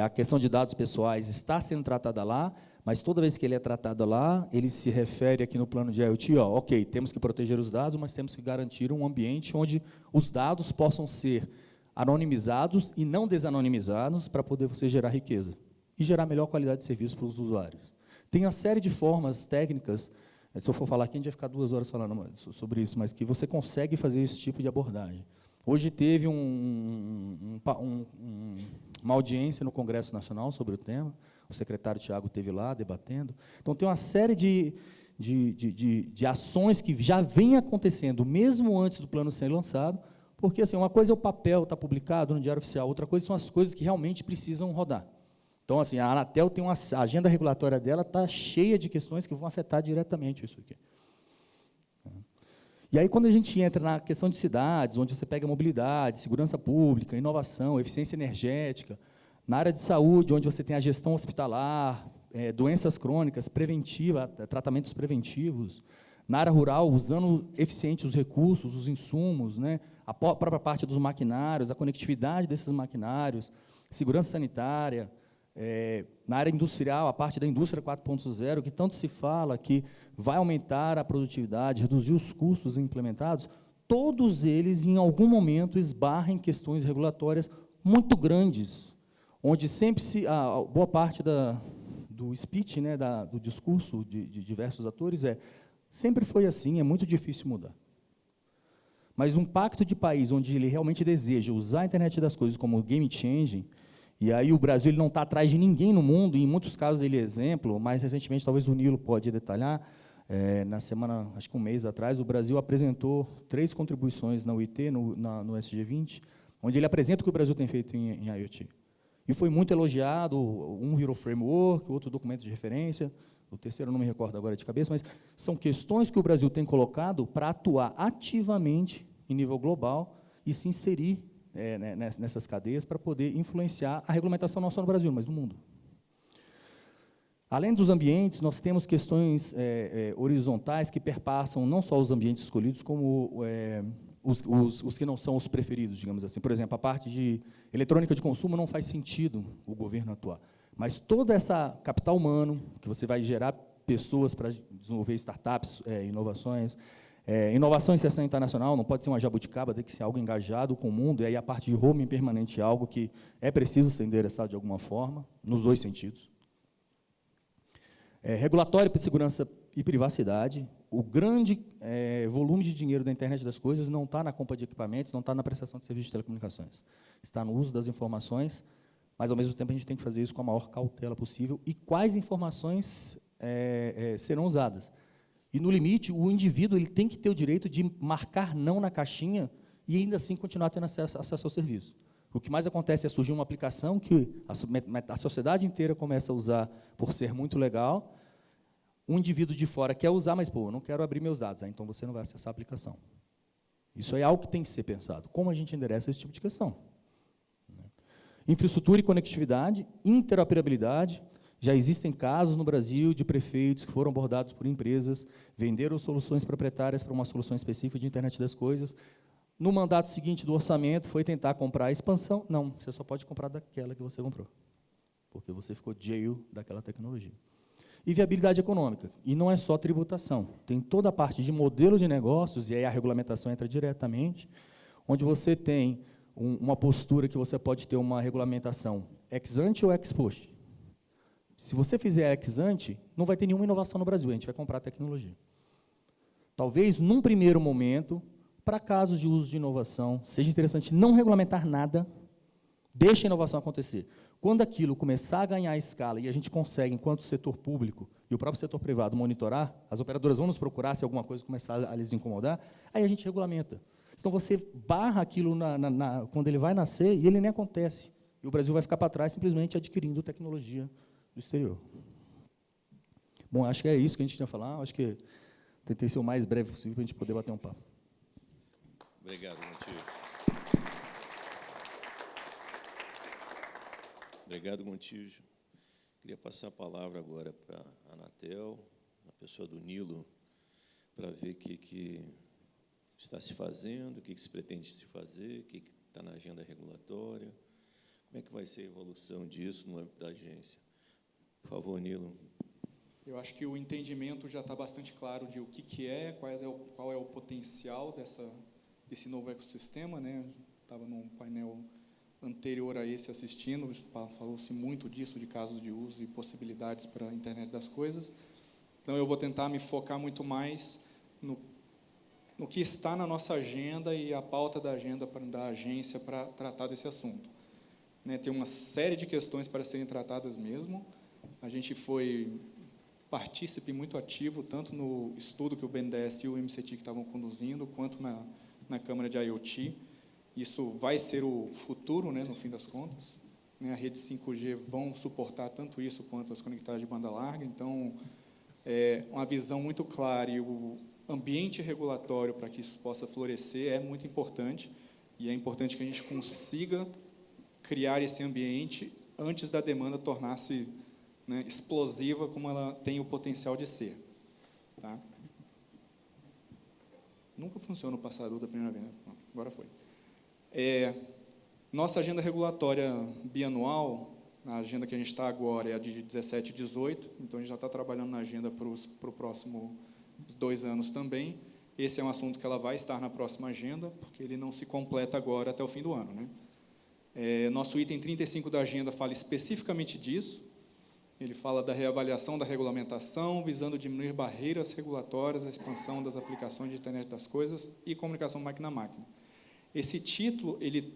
A questão de dados pessoais está sendo tratada lá, mas toda vez que ele é tratado lá, ele se refere aqui no plano de IoT, ok, temos que proteger os dados, mas temos que garantir um ambiente onde os dados possam ser anonimizados e não desanonimizados para poder você gerar riqueza e gerar melhor qualidade de serviço para os usuários. Tem uma série de formas técnicas, se eu for falar aqui, a gente vai ficar 2 horas falando sobre isso, mas que você consegue fazer esse tipo de abordagem. Hoje teve uma audiência no Congresso Nacional sobre o tema, o secretário Tiago esteve lá debatendo. Então, tem uma série de ações que já vêm acontecendo, mesmo antes do plano ser lançado, porque assim, uma coisa é o papel, está publicado no Diário Oficial, outra coisa são as coisas que realmente precisam rodar. Então, assim, a Anatel tem a agenda regulatória dela, está cheia de questões que vão afetar diretamente isso aqui. E aí, quando a gente entra na questão de cidades, onde você pega mobilidade, segurança pública, inovação, eficiência energética, na área de saúde, onde você tem a gestão hospitalar, doenças crônicas, tratamentos preventivos. Na área rural, usando eficiente os recursos, os insumos, né, a própria parte dos maquinários, a conectividade desses maquinários, segurança sanitária. Na área industrial, a parte da indústria 4.0, que tanto se fala que vai aumentar a produtividade, reduzir os custos implementados, todos eles, em algum momento, esbarram em questões regulatórias muito grandes, onde sempre boa parte do speech, né, do discurso de diversos atores sempre foi assim, é muito difícil mudar. Mas um pacto de país onde ele realmente deseja usar a internet das coisas como game changing, e aí o Brasil ele não está atrás de ninguém no mundo, e em muitos casos ele é exemplo, mais recentemente, talvez o Nilo pode detalhar, na semana, acho que um mês atrás, o Brasil apresentou 3 contribuições na UIT, no SG20, onde ele apresenta o que o Brasil tem feito em IoT. E foi muito elogiado, um virou framework, outro documento de referência, o terceiro eu não me recordo agora de cabeça, mas são questões que o Brasil tem colocado para atuar ativamente em nível global e se inserir nessas cadeias para poder influenciar a regulamentação não só no Brasil, mas no mundo. Além dos ambientes, nós temos questões horizontais que perpassam não só os ambientes escolhidos, como os que não são os preferidos, digamos assim. Por exemplo, a parte de eletrônica de consumo não faz sentido o governo atuar. Mas toda essa capital humano, que você vai gerar pessoas para desenvolver startups, inovações, inovação em sessão internacional, não pode ser uma jabuticaba, tem que ser algo engajado com o mundo, e aí a parte de roaming permanente é algo que é preciso ser endereçado de alguma forma, nos 2 sentidos. Regulatório para segurança e privacidade, o grande volume de dinheiro da internet das coisas não está na compra de equipamentos, não está na prestação de serviços de telecomunicações, está no uso das informações, mas, ao mesmo tempo, a gente tem que fazer isso com a maior cautela possível, e quais informações serão usadas. E, no limite, o indivíduo ele tem que ter o direito de marcar não na caixinha e, ainda assim, continuar tendo acesso ao serviço. O que mais acontece é surgir uma aplicação que a sociedade inteira começa a usar por ser muito legal, um indivíduo de fora quer usar, mas, eu não quero abrir meus dados, então você não vai acessar a aplicação. Isso é algo que tem que ser pensado. Como a gente endereça esse tipo de questão? Infraestrutura e conectividade, interoperabilidade. Já existem casos no Brasil de prefeitos que foram abordados por empresas, venderam soluções proprietárias para uma solução específica de internet das coisas. No mandato seguinte do orçamento, foi tentar comprar a expansão. Não, você só pode comprar daquela que você comprou, porque você ficou jail daquela tecnologia. E viabilidade econômica. E não é só tributação. Tem toda a parte de modelo de negócios, e aí a regulamentação entra diretamente, onde você tem uma postura que você pode ter uma regulamentação ex ante ou ex post. Se você fizer ex ante, não vai ter nenhuma inovação no Brasil, a gente vai comprar tecnologia. Talvez, num primeiro momento, para casos de uso de inovação, seja interessante não regulamentar nada, deixe a inovação acontecer. Quando aquilo começar a ganhar escala e a gente consegue, enquanto setor público e o próprio setor privado, monitorar, as operadoras vão nos procurar se alguma coisa começar a lhes incomodar, aí a gente regulamenta. Senão você barra aquilo quando ele vai nascer e ele nem acontece. E o Brasil vai ficar para trás simplesmente adquirindo tecnologia do exterior. Bom, acho que é isso que a gente tinha a falar. Acho que tentei ser o mais breve possível para a gente poder bater um papo. Obrigado, Gontijo. Obrigado, Gontijo. Queria passar a palavra agora para a Anatel, a pessoa do Nilo, para ver o que está se fazendo, o que se pretende se fazer, o que está na agenda regulatória, como é que vai ser a evolução disso no âmbito da agência. Por favor, Nilo. Eu acho que o entendimento já está bastante claro de o que é, qual é o potencial desse novo ecossistema, né? Estava num painel anterior a esse assistindo, falou-se muito disso, de casos de uso e possibilidades para a internet das coisas. Então, eu vou tentar me focar muito mais no que está na nossa agenda e a pauta da agenda da agência para tratar desse assunto. Tem uma série de questões para serem tratadas mesmo. A gente foi partícipe muito ativo, tanto no estudo que o BNDES e o MCTIC estavam conduzindo, quanto na Câmara de IoT. Isso vai ser o futuro, no fim das contas. A rede 5G vão suportar tanto isso quanto as conectividades de banda larga. Então, uma visão muito clara e o ambiente regulatório para que isso possa florescer é muito importante, e é importante que a gente consiga criar esse ambiente antes da demanda tornar-se né, explosiva como ela tem o potencial de ser. Tá? Nunca funcionou o passado da primeira vez, né? Agora foi. Nossa agenda regulatória bianual, a agenda que a gente está agora é a de 17 e 18, então a gente já está trabalhando na agenda para o próximo 2 anos também. Esse é um assunto que ela vai estar na próxima agenda, porque ele não se completa agora até o fim do ano, né? Nosso item 35 da agenda fala especificamente disso. Ele fala da reavaliação da regulamentação, visando diminuir barreiras regulatórias, a expansão das aplicações de internet das coisas e comunicação máquina a máquina. Esse título, ele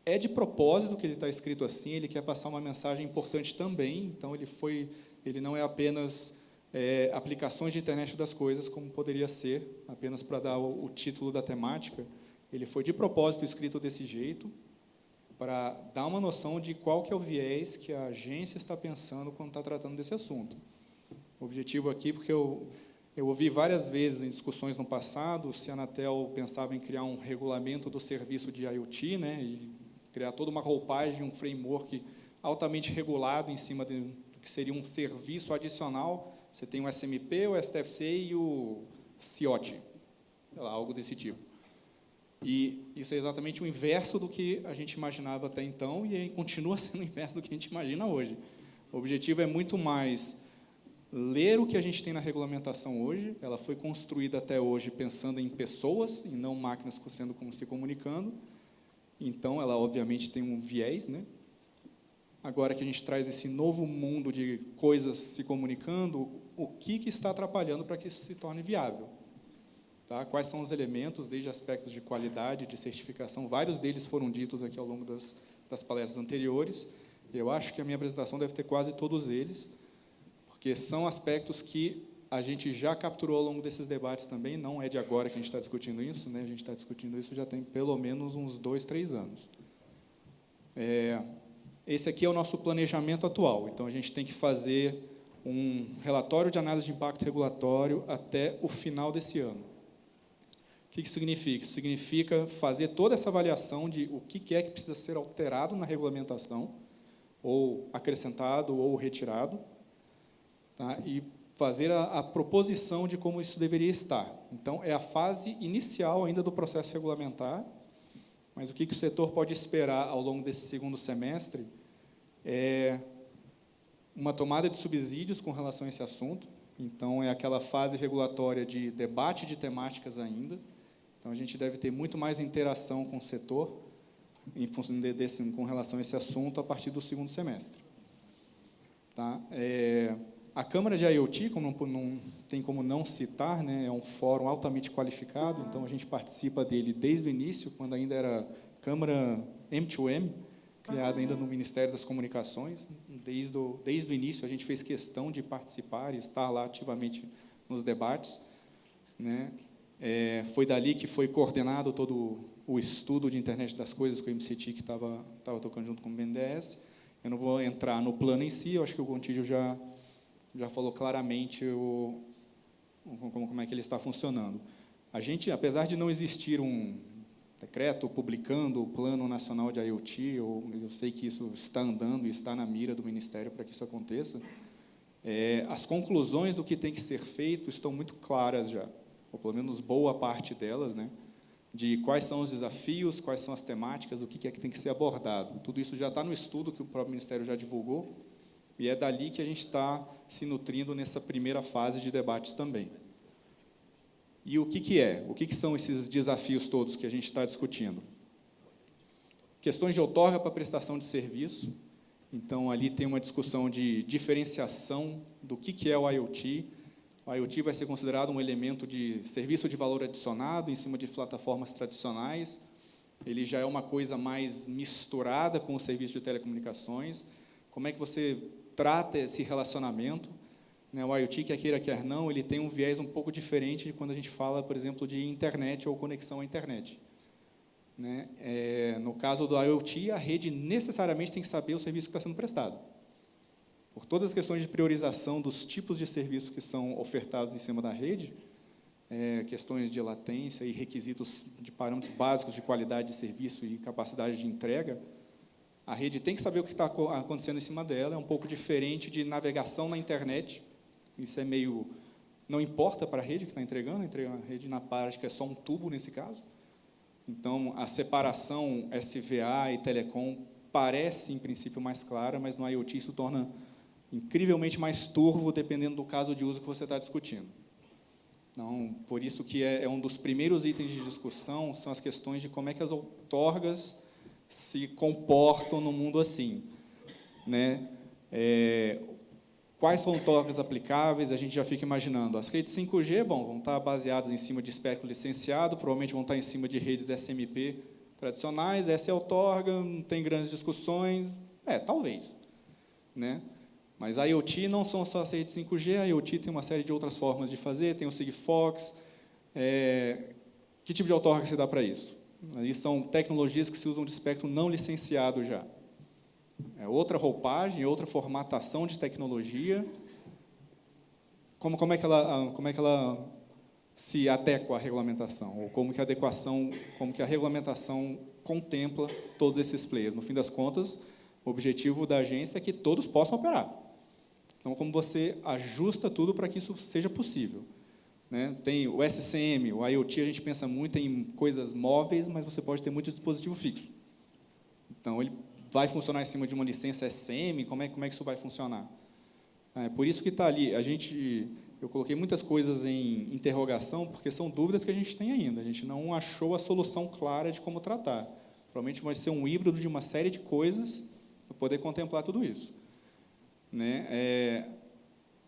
é de propósito que ele está escrito assim, ele quer passar uma mensagem importante também, então ele não é apenas aplicações de internet das coisas, como poderia ser, apenas para dar o título da temática. Ele foi de propósito escrito desse jeito, para dar uma noção de qual que é o viés que a agência está pensando quando está tratando desse assunto. O objetivo aqui, porque eu ouvi várias vezes em discussões no passado, se a Anatel pensava em criar um regulamento do serviço de IoT, né, e criar toda uma roupagem, um framework altamente regulado em cima do que seria um serviço adicional. Você tem o SMP, o STFC e o CIOT, sei lá, algo desse tipo. E isso é exatamente o inverso do que a gente imaginava até então e continua sendo o inverso do que a gente imagina hoje. O objetivo é muito mais ler o que a gente tem na regulamentação hoje. Ela foi construída até hoje pensando em pessoas e não máquinas se comunicando. Então, ela obviamente tem um viés, né? Agora que a gente traz esse novo mundo de coisas se comunicando, o que está atrapalhando para que isso se torne viável? Tá? Quais são os elementos, desde aspectos de qualidade, de certificação, vários deles foram ditos aqui ao longo das palestras anteriores. Eu acho que a minha apresentação deve ter quase todos eles, porque são aspectos que a gente já capturou ao longo desses debates também, não é de agora que a gente está discutindo isso, né? A gente está discutindo isso já tem pelo menos uns 2, 3 anos. Esse aqui é o nosso planejamento atual, então a gente tem que fazer um relatório de análise de impacto regulatório até o final desse ano. O que isso significa? Isso significa fazer toda essa avaliação de o que é que precisa ser alterado na regulamentação, ou acrescentado ou retirado, tá? E fazer a proposição de como isso deveria estar. Então, é a fase inicial ainda do processo regulamentar, mas o que o setor pode esperar ao longo desse segundo semestre é uma tomada de subsídios com relação a esse assunto. Então, é aquela fase regulatória de debate de temáticas ainda. Então, a gente deve ter muito mais interação com o setor em função com relação a esse assunto a partir do segundo semestre. Tá? A Câmara de IoT, como não tem como não citar, né, é um fórum altamente qualificado, então a gente participa dele desde o início, quando ainda era Câmara M2M, criada ainda no Ministério das Comunicações. Desde o início a gente fez questão de participar e estar lá ativamente nos debates, né? Foi dali que foi coordenado todo o estudo de internet das coisas com o MCT, que estava tocando junto com o BNDES. Eu não vou entrar no plano em si, eu acho que o Gontijo já falou claramente como é que ele está funcionando. A gente, apesar de não existir um decreto publicando o Plano Nacional de IoT, eu sei que isso está andando e está na mira do Ministério para que isso aconteça, as conclusões do que tem que ser feito estão muito claras já, ou pelo menos boa parte delas, né, de quais são os desafios, quais são as temáticas, o que é que tem que ser abordado. Tudo isso já está no estudo que o próprio Ministério já divulgou, e é dali que a gente está se nutrindo nessa primeira fase de debates também. E o que é? O que são esses desafios todos que a gente está discutindo? Questões de outorga para prestação de serviço. Então, ali tem uma discussão de diferenciação do que é o IoT. O IoT vai ser considerado um elemento de serviço de valor adicionado em cima de plataformas tradicionais. Ele já é uma coisa mais misturada com o serviço de telecomunicações. Como é que você trata esse relacionamento? O IoT, quer queira, quer não, ele tem um viés um pouco diferente de quando a gente fala, por exemplo, de internet ou conexão à internet. No caso do IoT, a rede necessariamente tem que saber o serviço que está sendo prestado. Por todas as questões de priorização dos tipos de serviços que são ofertados em cima da rede, questões de latência e requisitos de parâmetros básicos de qualidade de serviço e capacidade de entrega, A rede tem que saber o que está acontecendo em cima dela, é um pouco diferente de navegação na internet. Isso é meio... Não importa para a rede que está entregando, a rede na prática é só um tubo nesse caso. Então, a separação SVA e telecom parece, em princípio, mais clara, mas no IoT isso torna incrivelmente mais turvo, dependendo do caso de uso que você está discutindo. Então, por isso que é um dos primeiros itens de discussão, são as questões de como é que as outorgas se comportam no mundo assim, né? Quais são outorgas aplicáveis? A gente já fica imaginando. As redes 5G, vão estar baseadas em cima de espectro licenciado, provavelmente vão estar em cima de redes SMP tradicionais. Essa é a outorga, não tem grandes discussões. Talvez, né? Mas a IoT não são só as redes 5G, a IoT tem uma série de outras formas de fazer, tem o Sigfox. Que tipo de outorga se dá para isso? Ali são tecnologias que se usam de espectro não licenciado já. É outra roupagem, outra formatação de tecnologia. Como é que ela se adequa à regulamentação? Ou como que a regulamentação contempla todos esses players? No fim das contas, o objetivo da agência é que todos possam operar. Então, como você ajusta tudo para que isso seja possível? Né? Tem o SCM, o IoT, a gente pensa muito em coisas móveis, mas você pode ter muito dispositivo fixo. Então, ele vai funcionar em cima de uma licença SCM? Como é que isso vai funcionar? Por isso que está ali. Eu coloquei muitas coisas em interrogação, porque são dúvidas que a gente tem ainda. A gente não achou a solução clara de como tratar. Provavelmente vai ser um híbrido de uma série de coisas para poder contemplar tudo isso. Né?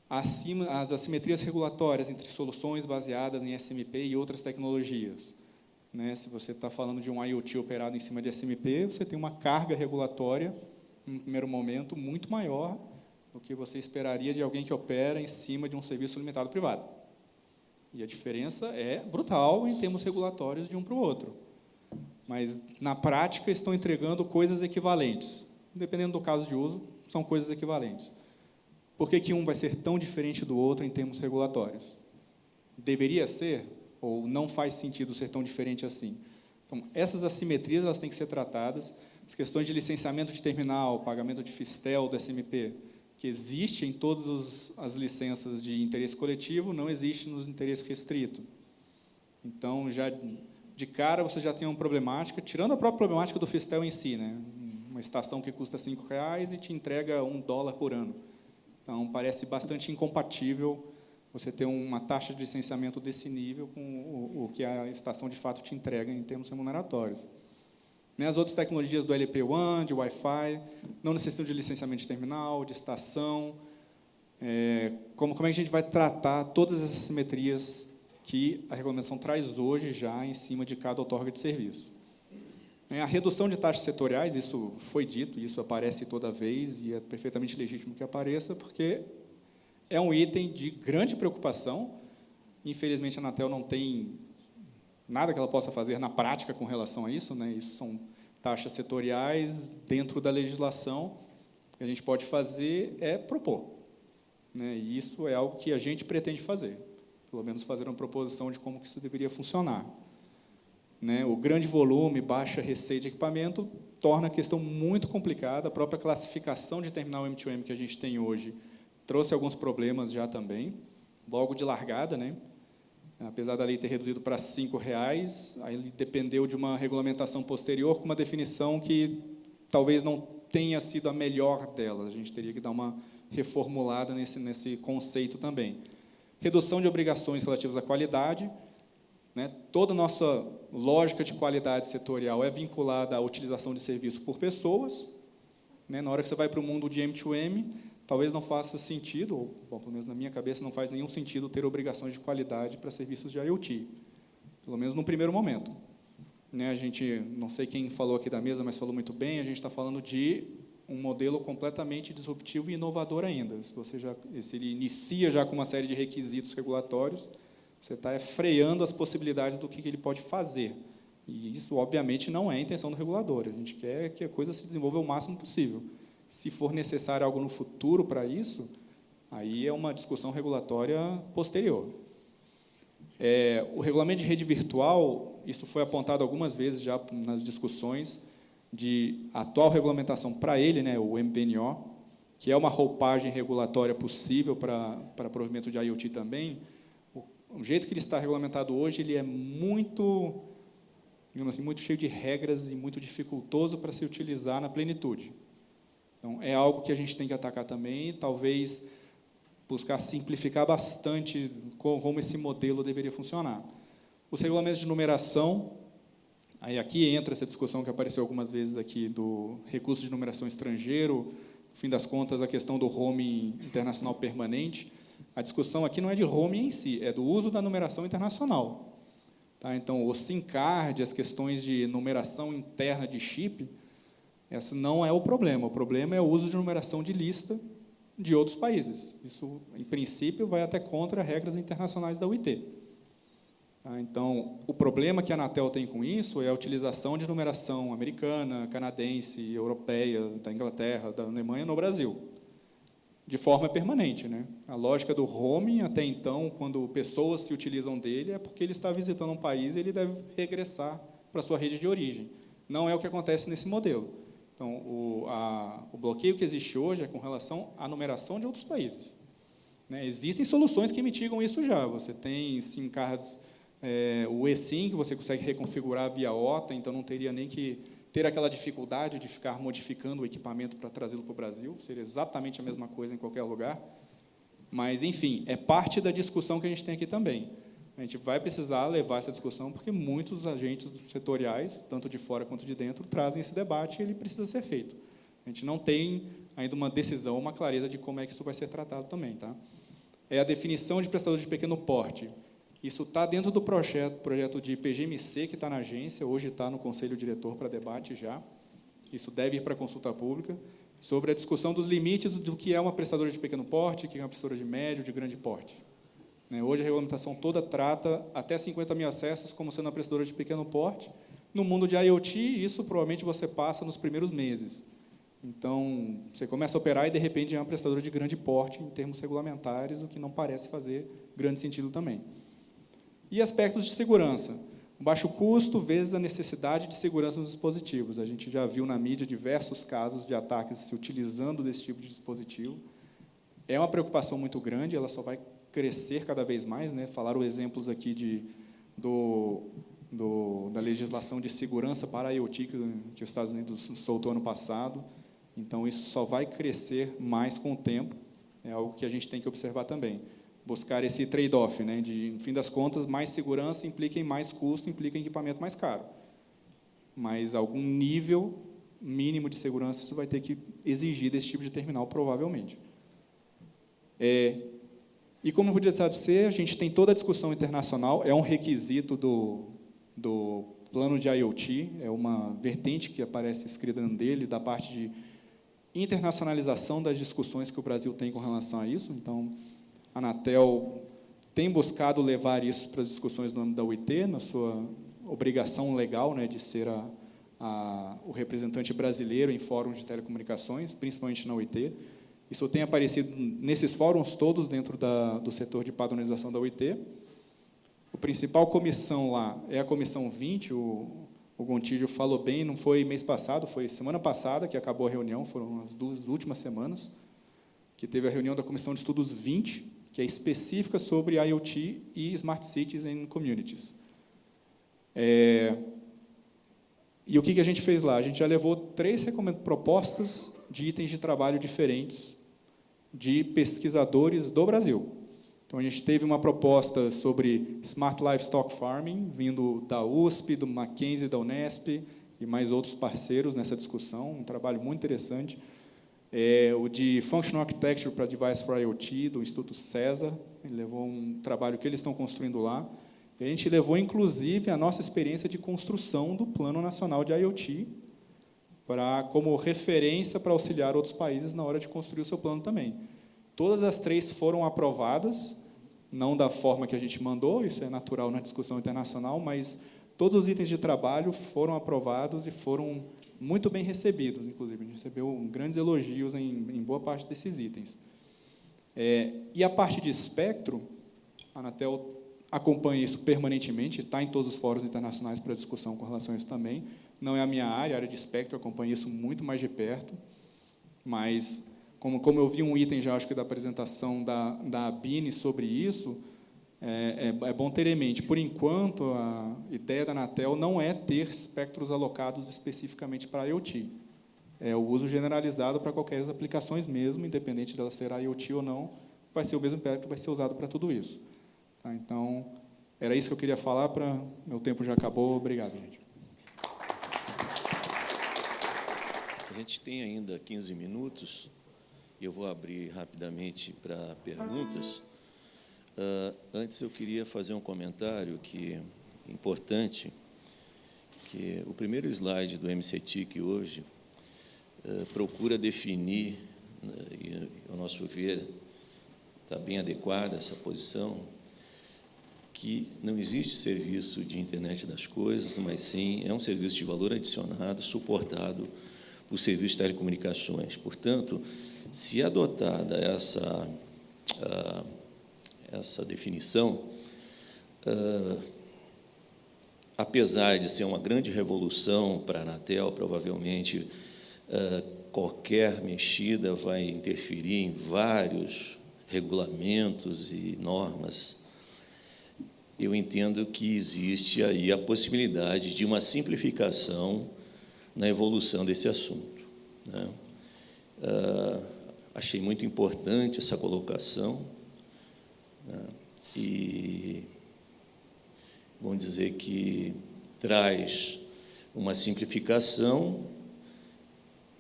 As assimetrias regulatórias entre soluções baseadas em SMP e outras tecnologias. Né? Se você está falando de um IoT operado em cima de SMP, você tem uma carga regulatória, no primeiro momento, muito maior do que você esperaria de alguém que opera em cima de um serviço limitado privado. E a diferença é brutal em termos regulatórios de um para o outro. Mas, na prática, estão entregando coisas equivalentes. Dependendo do caso de uso, são coisas equivalentes. Por que um vai ser tão diferente do outro em termos regulatórios? Deveria ser, ou não faz sentido ser tão diferente assim? Então, essas assimetrias elas têm que ser tratadas. As questões de licenciamento de terminal, pagamento de FISTEL, do SMP, que existe em todas as licenças de interesse coletivo, não existe nos interesses restrito. Então, já de cara, você já tem uma problemática, tirando a própria problemática do FISTEL em si, né? Uma estação que custa R$5 e te entrega $1 por ano. Então, parece bastante incompatível você ter uma taxa de licenciamento desse nível com o que a estação, de fato, te entrega em termos remuneratórios. As outras tecnologias do LPWAN, de Wi-Fi, não necessitam de licenciamento de terminal, de estação. Como é que a gente vai tratar todas essas assimetrias que a regulamentação traz hoje já em cima de cada outorga de serviço? A redução de taxas setoriais, isso foi dito, isso aparece toda vez, e é perfeitamente legítimo que apareça, porque é um item de grande preocupação. Infelizmente, a Anatel não tem nada que ela possa fazer na prática com relação a isso, né? Isso são taxas setoriais dentro da legislação. O que a gente pode fazer é propor. Né? E isso é algo que a gente pretende fazer, pelo menos fazer uma proposição de como que isso deveria funcionar. Né? O grande volume, baixa receita de equipamento, torna a questão muito complicada. A própria classificação de terminal M2M que a gente tem hoje trouxe alguns problemas já também, logo de largada, né? Apesar da lei ter reduzido para R$5, aí ele dependeu de uma regulamentação posterior com uma definição que talvez não tenha sido a melhor delas. A gente teria que dar uma reformulada nesse conceito também. Redução de obrigações relativas à qualidade. Né? Toda a nossa lógica de qualidade setorial é vinculada à utilização de serviço por pessoas. Né? Na hora que você vai para o mundo de M2M, talvez não faça sentido, ou, bom, pelo menos na minha cabeça, não faz nenhum sentido ter obrigações de qualidade para serviços de IoT, pelo menos no primeiro momento. Né? A gente, não sei quem falou aqui da mesa, mas falou muito bem, a gente está falando de um modelo completamente disruptivo e inovador ainda. Se ele inicia já com uma série de requisitos regulatórios, você está freando as possibilidades do que ele pode fazer. E isso, obviamente, não é a intenção do regulador. A gente quer que a coisa se desenvolva o máximo possível. Se for necessário algo no futuro para isso, aí é uma discussão regulatória posterior. O regulamento de rede virtual, isso foi apontado algumas vezes já nas discussões. de atual regulamentação para ele, né, o MVNO, que é uma roupagem regulatória possível para provimento de IoT também, o jeito que ele está regulamentado hoje, ele é muito, digamos assim, muito cheio de regras e muito dificultoso para se utilizar na plenitude. Então, é algo que a gente tem que atacar também, talvez buscar simplificar bastante como esse modelo deveria funcionar. Os regulamentos de numeração, aí aqui entra essa discussão que apareceu algumas vezes aqui do recurso de numeração estrangeiro, no fim das contas, a questão do roaming internacional permanente. A discussão aqui não é de roaming em si, é do uso da numeração internacional. Tá? Então, o SIM card, as questões de numeração interna de chip, essa não é o problema é o uso de numeração de lista de outros países. Isso, em princípio, vai até contra regras internacionais da UIT. Tá? Então, o problema que a Anatel tem com isso é a utilização de numeração americana, canadense, europeia, da Inglaterra, da Alemanha no Brasil, de forma permanente, né? A lógica do roaming, até então, quando pessoas se utilizam dele, é porque ele está visitando um país e ele deve regressar para a sua rede de origem. Não é o que acontece nesse modelo. Então, o bloqueio que existe hoje é com relação à numeração de outros países. Né? Existem soluções que mitigam isso já. Você tem SIM cards, o eSIM, que você consegue reconfigurar via OTA, então não teria nem que ter aquela dificuldade de ficar modificando o equipamento para trazê-lo para o Brasil. Seria exatamente a mesma coisa em qualquer lugar. Mas, enfim, é parte da discussão que a gente tem aqui também. A gente vai precisar levar essa discussão porque muitos agentes setoriais, tanto de fora quanto de dentro, trazem esse debate e ele precisa ser feito. A gente não tem ainda uma decisão, uma clareza de como é que isso vai ser tratado também. Tá? É a definição de prestador de pequeno porte. Isso está dentro do projeto de PGMC, que está na agência, hoje está no Conselho Diretor para debate já. Isso deve ir para a consulta pública, sobre a discussão dos limites do que é uma prestadora de pequeno porte, o que é uma prestadora de médio, de grande porte. Hoje, a regulamentação toda trata até 50 mil acessos como sendo uma prestadora de pequeno porte. No mundo de IoT, isso provavelmente você passa nos primeiros meses. Então, você começa a operar e, de repente, é uma prestadora de grande porte em termos regulamentares, o que não parece fazer grande sentido também. E aspectos de segurança. O baixo custo vezes a necessidade de segurança nos dispositivos. A gente já viu na mídia diversos casos de ataques se utilizando desse tipo de dispositivo. É uma preocupação muito grande, ela só vai crescer cada vez mais, né? Falaram exemplos aqui da legislação de segurança para a IoT que os Estados Unidos soltou ano passado. Então, isso só vai crescer mais com o tempo. É algo que a gente tem que observar também. Buscar esse trade-off, né? No fim das contas, mais segurança implica em mais custo, implica em equipamento mais caro. Mas algum nível mínimo de segurança isso vai ter que exigir desse tipo de terminal, provavelmente. E como podia ser, a gente tem toda a discussão internacional, é um requisito do plano de IoT, é uma vertente que aparece escrita dele, da parte de internacionalização das discussões que o Brasil tem com relação a isso. Então, a Anatel tem buscado levar isso para as discussões no âmbito da UIT, na sua obrigação legal, né, de ser o representante brasileiro em fóruns de telecomunicações, principalmente na UIT. Isso tem aparecido nesses fóruns todos dentro do setor de padronização da UIT. A principal comissão lá é a Comissão 20, o Gontijo falou bem, não foi mês passado, foi semana passada que acabou a reunião, foram as 2 últimas semanas, que teve a reunião da Comissão de Estudos 20, que é específica sobre IoT e Smart Cities and Communities. E o que a gente fez lá? A gente já levou 3 propostas de itens de trabalho diferentes de pesquisadores do Brasil. Então, a gente teve uma proposta sobre Smart Livestock Farming, vindo da USP, do Mackenzie, da Unesp, e mais outros parceiros nessa discussão, um trabalho muito interessante. O de Functional Architecture para Device for IoT, do Instituto César, ele levou um trabalho que eles estão construindo lá. E a gente levou, inclusive, a nossa experiência de construção do Plano Nacional de IoT, como referência para auxiliar outros países na hora de construir o seu plano também. Todas as 3 foram aprovadas, não da forma que a gente mandou, isso é natural na discussão internacional, mas todos os itens de trabalho foram aprovados e foram muito bem recebidos, inclusive. A gente recebeu grandes elogios em boa parte desses itens. E a parte de espectro, a Anatel acompanha isso permanentemente, está em todos os fóruns internacionais para discussão com relação a isso também. Não é a minha área, a área de espectro, eu acompanho isso muito mais de perto, mas, como eu vi um item já, acho que da apresentação da ABINE sobre isso, é bom ter em mente. Por enquanto, a ideia da Anatel não é ter espectros alocados especificamente para IoT. É o uso generalizado para qualquer das aplicações mesmo, independente dela ser IoT ou não, vai ser o mesmo espectro que vai ser usado para tudo isso. Tá? Então, era isso que eu queria falar. Meu tempo já acabou. Obrigado, gente. A gente tem ainda 15 minutos, e eu vou abrir rapidamente para perguntas. Antes, eu queria fazer um comentário que é importante, que o primeiro slide do MCTIC hoje procura definir, e, ao nosso ver, está bem adequada essa posição, que não existe serviço de internet das coisas, mas sim é um serviço de valor adicionado, suportado por serviço de telecomunicações. Portanto, se adotada essa definição, apesar de ser uma grande revolução para a Anatel, provavelmente qualquer mexida vai interferir em vários regulamentos e normas, eu entendo que existe aí a possibilidade de uma simplificação na evolução desse assunto, né? Achei muito importante essa colocação, né? E vamos dizer que traz uma simplificação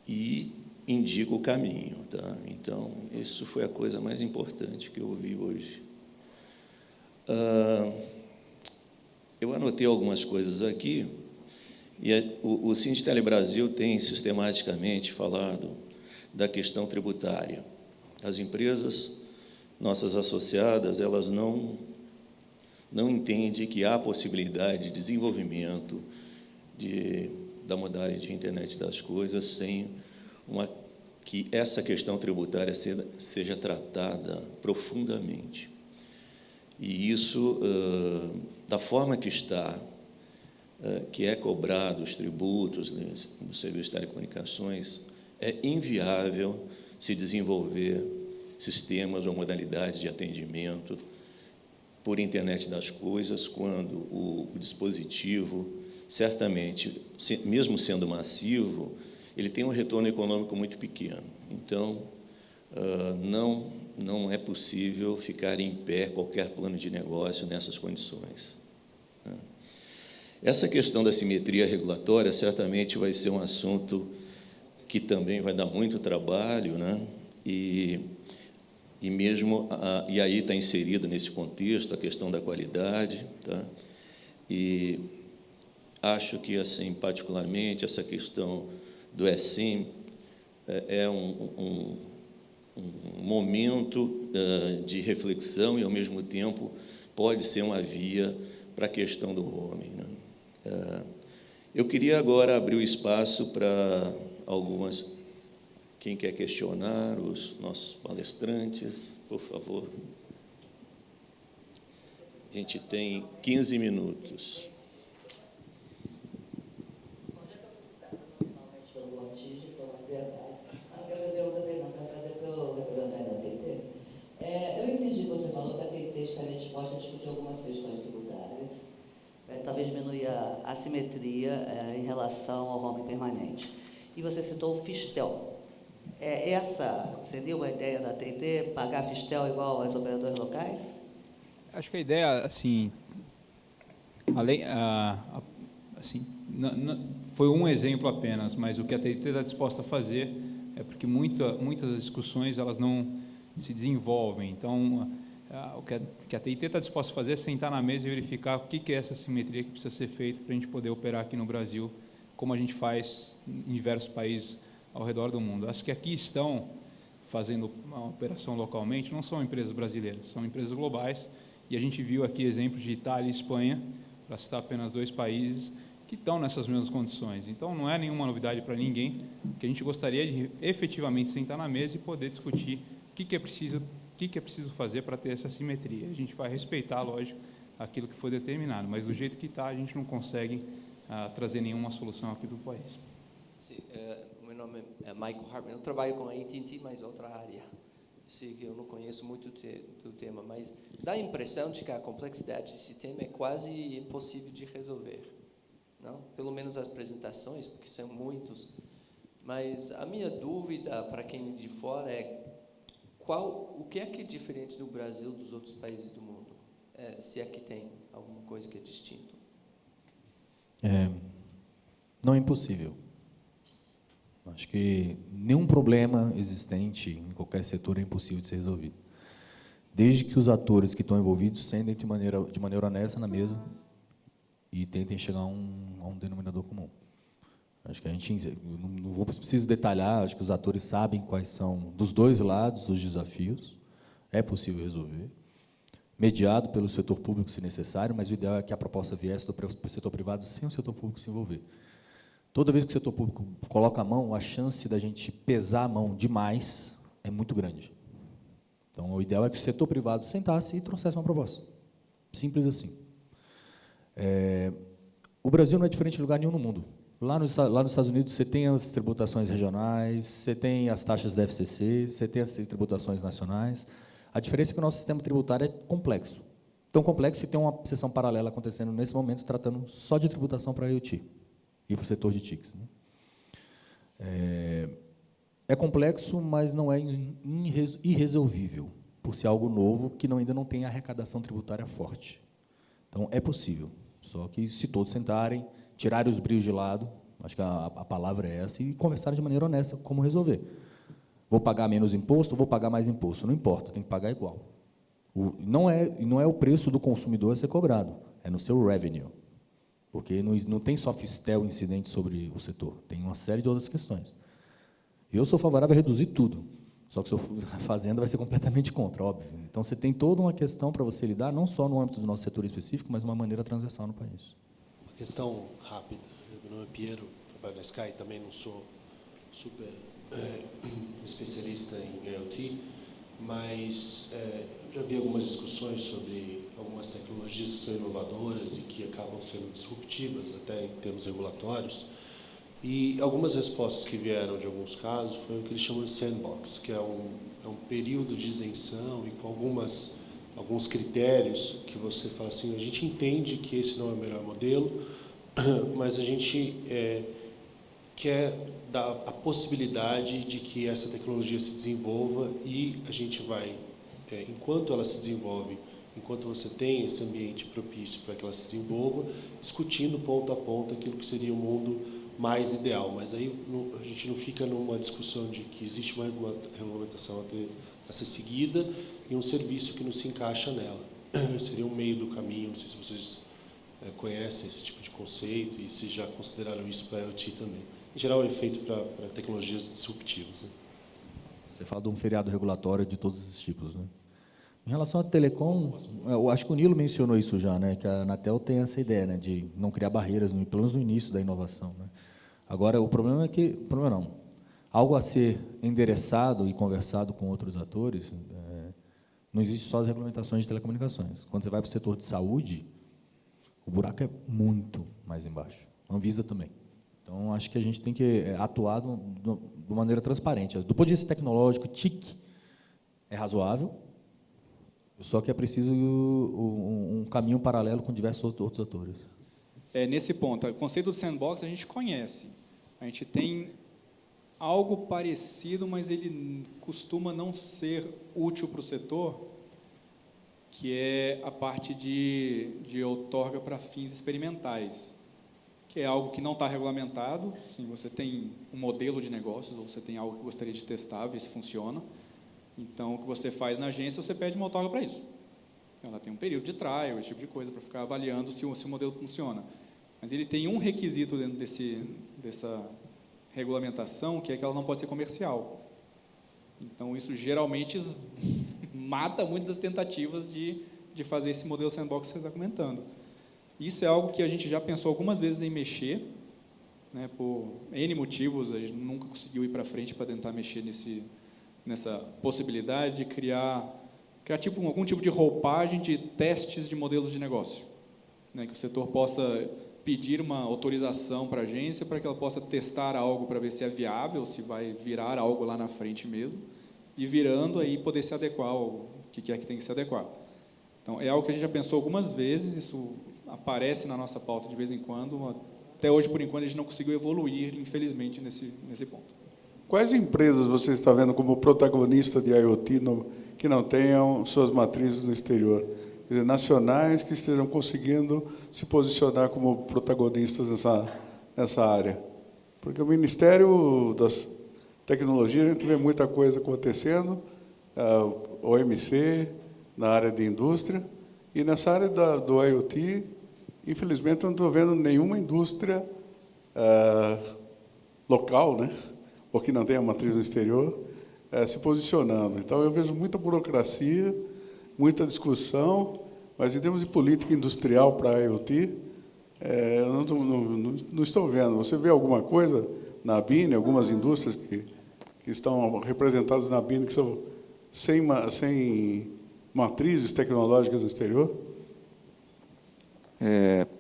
e indica o caminho, tá? Então, isso foi a coisa mais importante que eu ouvi hoje. Eu anotei algumas coisas aqui, e o Sindtele Brasil tem sistematicamente falado da questão tributária. As empresas, nossas associadas, elas não entendem que há possibilidade de desenvolvimento da modalidade de internet das coisas sem que essa questão tributária seja tratada profundamente. E isso, da forma que está, que é cobrado os tributos no serviço de telecomunicações, é inviável se desenvolver sistemas ou modalidades de atendimento por internet das coisas, quando o dispositivo, certamente, mesmo sendo massivo, ele tem um retorno econômico muito pequeno. Então, não é possível ficar em pé qualquer plano de negócio nessas condições. Essa questão da simetria regulatória certamente vai ser um assunto que também vai dar muito trabalho, né? E aí está inserida nesse contexto a questão da qualidade, tá? E acho que, assim, particularmente, essa questão do eSIM é um momento de reflexão e, ao mesmo tempo, pode ser uma via para a questão do roaming, né? Eu queria agora abrir o espaço para algumas... Quem quer questionar os nossos palestrantes, por favor. A gente tem 15 minutos. Eu entendi que você falou que a TIT estaria disposta a discutir algumas questões tributárias, talvez diminuir a assimetria em relação ao roaming permanente. E você citou o Fistel. Essa seria uma ideia da TIT, pagar Fistel igual aos operadores locais? Acho que a ideia, assim, foi um exemplo apenas, mas o que a TIT está disposta a fazer é porque muitas das discussões elas não se desenvolvem. Então, o que a TIT está disposta a fazer é sentar na mesa e verificar o que é essa simetria que precisa ser feita para a gente poder operar aqui no Brasil, como a gente faz em diversos países ao redor do mundo. As que aqui estão fazendo uma operação localmente não são empresas brasileiras, são empresas globais, e a gente viu aqui exemplos de Itália e Espanha, para citar apenas 2 países, que estão nessas mesmas condições. Então, não é nenhuma novidade para ninguém, que a gente gostaria de efetivamente sentar na mesa e poder discutir o que é preciso fazer para ter essa simetria. A gente vai respeitar, lógico, aquilo que foi determinado. Mas do jeito que está, a gente não consegue trazer nenhuma solução aqui para o país. Sim, o meu nome é Michael Hartman. Eu trabalho com a AT&T, mas outra área. Sei que eu não conheço muito do tema, mas dá a impressão de que a complexidade desse tema é quase impossível de resolver. Não? Pelo menos as apresentações, porque são muitos. Mas a minha dúvida para quem de fora é o que é diferente do Brasil dos outros países do mundo? Se é que tem alguma coisa que é distinto. Não é impossível. Acho que nenhum problema existente em qualquer setor é impossível de ser resolvido. Desde que os atores que estão envolvidos sentem de maneira honesta na mesa e tentem chegar a um denominador comum. Acho que a gente não preciso detalhar, acho que os atores sabem quais são, dos dois lados, os desafios. É possível resolver. Mediado pelo setor público, se necessário, mas o ideal é que a proposta viesse do setor privado sem o setor público se envolver. Toda vez que o setor público coloca a mão, a chance da gente pesar a mão demais é muito grande. Então, o ideal é que o setor privado sentasse e trouxesse uma proposta. Simples assim. O Brasil não é diferente de lugar nenhum no mundo. Lá nos Estados Unidos, você tem as tributações regionais, você tem as taxas da FCC, você tem as tributações nacionais. A diferença é que o nosso sistema tributário é complexo. Tão complexo que tem uma sessão paralela acontecendo nesse momento, tratando só de tributação para a IoT e para o setor de TICs. É complexo, mas não é irresolvível, por ser algo novo que ainda não tem arrecadação tributária forte. Então, é possível, só que se todos sentarem, tirarem os brios de lado, acho que a palavra é essa, e conversarem de maneira honesta como resolver. Vou pagar menos imposto ou vou pagar mais imposto? Não importa, tem que pagar igual. Não é o preço do consumidor a ser cobrado, é no seu revenue. Porque não tem só fistel incidente sobre o setor, tem uma série de outras questões. Eu sou favorável a reduzir tudo, só que a Fazenda vai ser completamente contra, óbvio. Então, você tem toda uma questão para você lidar, não só no âmbito do nosso setor específico, mas de uma maneira transversal no país. Uma questão rápida. Meu nome é Piero, trabalho na Sky, também não sou super especialista em IoT, mas já vi algumas discussões sobre algumas tecnologias que são inovadoras e que acabam sendo disruptivas, até em termos regulatórios. E algumas respostas que vieram de alguns casos foi o que eles chamam de sandbox, que é um período de isenção e com alguns critérios que você fala assim, a gente entende que esse não é o melhor modelo, mas a gente quer dar a possibilidade de que essa tecnologia se desenvolva e a gente vai, enquanto ela se desenvolve, enquanto você tem esse ambiente propício para que ela se desenvolva, discutindo ponto a ponto aquilo que seria o mundo mais ideal. Mas aí a gente não fica numa discussão de que existe uma regulamentação a ser seguida e um serviço que não se encaixa nela. Seria um meio do caminho, não sei se vocês conhecem esse tipo de conceito e se já consideraram isso para a IoT também. Em geral, é feito para tecnologias disruptivas. Né? Você fala de um feriado regulatório de todos os tipos, né? Em relação à telecom, eu acho que o Nilo mencionou isso já, né? Que a Anatel tem essa ideia, né? De não criar barreiras, pelo menos no início da inovação, né? Agora, o problema é que, algo a ser endereçado e conversado com outros atores, não existe só as regulamentações de telecomunicações. Quando você vai para o setor de saúde, o buraco é muito mais embaixo. A Anvisa também. Então, acho que a gente tem que atuar de maneira transparente. Do ponto de vista tecnológico, TIC é razoável, só que é preciso um caminho paralelo com diversos outros atores. Nesse ponto, o conceito do sandbox a gente conhece. A gente tem algo parecido, mas ele costuma não ser útil para o setor, que é a parte de outorga para fins experimentais, que é algo que não está regulamentado. Assim, você tem um modelo de negócios, ou você tem algo que gostaria de testar, ver se funciona. Então, o que você faz na agência, você pede uma outorga para isso. Ela tem um período de trial, esse tipo de coisa, para ficar avaliando se o modelo funciona. Mas ele tem um requisito dentro dessa regulamentação, que é que ela não pode ser comercial. Então, isso geralmente mata muitas das tentativas de fazer esse modelo sandbox que você está comentando. Isso é algo que a gente já pensou algumas vezes em mexer, né, por N motivos, a gente nunca conseguiu ir para frente para tentar mexer nessa possibilidade de criar criar algum tipo de roupagem de testes de modelos de negócio, né, que o setor possa pedir uma autorização para a agência para que ela possa testar algo para ver se é viável, se vai virar algo lá na frente mesmo, e virando aí poder se adequar ao que é que tem que se adequar. Então, é algo que a gente já pensou algumas vezes, isso aparece na nossa pauta de vez em quando. Até hoje, por enquanto, a gente não conseguiu evoluir, infelizmente, nesse ponto. Quais empresas você está vendo como protagonista de IoT que não tenham suas matrizes no exterior? Quer dizer, nacionais que estejam conseguindo se posicionar como protagonistas nessa área. Porque o Ministério das Tecnologias, a gente vê muita coisa acontecendo, o OMC, na área de indústria, e nessa área do IoT, infelizmente, eu não estou vendo nenhuma indústria local, né, ou que não tenha matriz no exterior, se posicionando. Então, eu vejo muita burocracia, muita discussão, mas em termos de política industrial para a IoT, eu não estou vendo. Você vê alguma coisa na ABINE, algumas indústrias que estão representadas na ABINE, que são sem matrizes tecnológicas no exterior?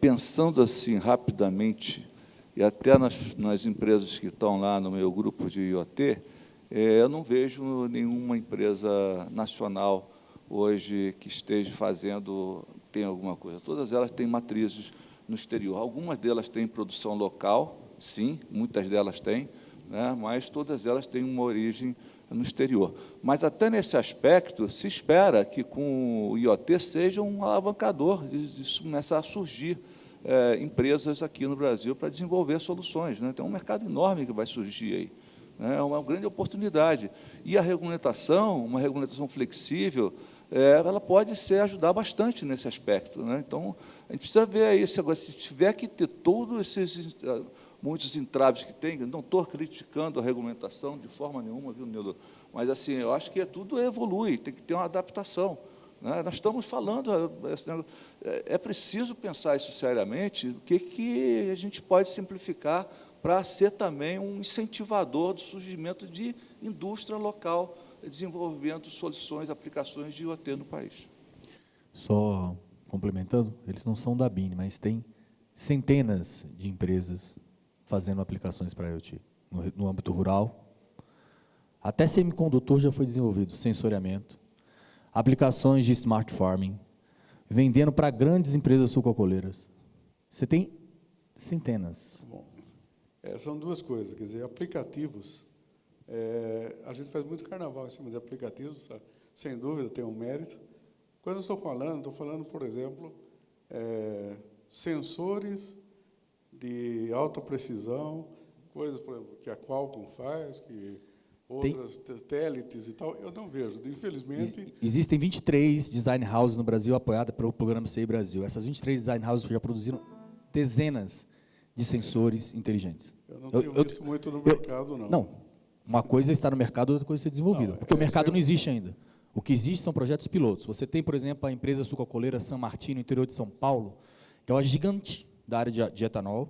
Pensando assim rapidamente, e até nas empresas que estão lá no meu grupo de IoT, eu não vejo nenhuma empresa nacional hoje que esteja tem alguma coisa. Todas elas têm matrizes no exterior. Algumas delas têm produção local, sim, muitas delas têm, né, mas todas elas têm uma origem no exterior. Mas, até nesse aspecto, se espera que, com o IoT, seja um alavancador de começar a surgir empresas aqui no Brasil para desenvolver soluções, né? Tem um mercado enorme que vai surgir aí. É uma grande oportunidade. E a regulamentação, uma regulamentação flexível, ela pode ajudar bastante nesse aspecto, né? Então, a gente precisa ver aí, se tiver que ter todos esses muitos entraves que tem, não estou criticando a regulamentação de forma nenhuma, viu, Nilo? Mas, assim, eu acho que tudo evolui, tem que ter uma adaptação, né? Nós estamos falando, é preciso pensar isso seriamente, o que a gente pode simplificar para ser também um incentivador do surgimento de indústria local, desenvolvendo soluções, aplicações de IoT no país. Só complementando, eles não são da BIM, mas tem centenas de empresas fazendo aplicações para IoT. No âmbito rural, até semicondutor já foi desenvolvido, sensoriamento, aplicações de smart farming, vendendo para grandes empresas sucroalcooleiras. Você tem centenas. Bom, são duas coisas, quer dizer, aplicativos, a gente faz muito carnaval em cima de aplicativos, sabe? Sem dúvida tem um mérito. Quando eu estou falando, por exemplo, sensores de alta precisão, coisas, por exemplo, que a Qualcomm faz, que outras satélites e tal, eu não vejo, infelizmente. Existem 23 design houses no Brasil apoiadas pelo programa CI Brasil. Essas 23 design houses já produziram dezenas de sensores inteligentes. Eu não tenho visto muito no mercado, não. Não, uma coisa é estar no mercado, outra coisa é ser desenvolvida, porque o mercado não existe ainda. O que existe são projetos pilotos. Você tem, por exemplo, a empresa sucroalcooleira San Martín, no interior de São Paulo, que é uma gigante da área de etanol,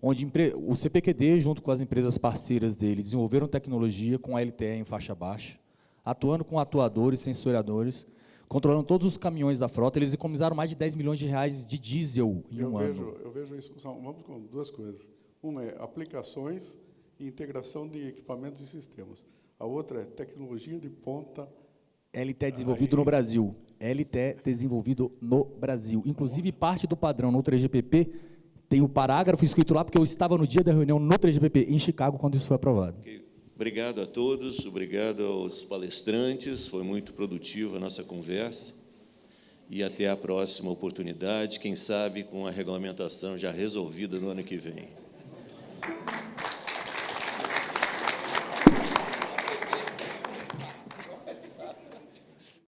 onde o CPQD, junto com as empresas parceiras dele, desenvolveram tecnologia com a LTE em faixa baixa, atuando com atuadores, sensoriadores, controlando todos os caminhões da frota. Eles economizaram mais de 10 milhões de reais de diesel em um ano. Eu vejo isso, vamos com duas coisas. Uma é aplicações e integração de equipamentos e sistemas. A outra é tecnologia de ponta. LTE desenvolvido no Brasil. LTE desenvolvido no Brasil. Inclusive, parte do padrão no 3GPP tem o parágrafo escrito lá, porque eu estava no dia da reunião no 3GPP, em Chicago, quando isso foi aprovado. Okay. Obrigado a todos, obrigado aos palestrantes, foi muito produtiva a nossa conversa. E até a próxima oportunidade, quem sabe com a regulamentação já resolvida no ano que vem.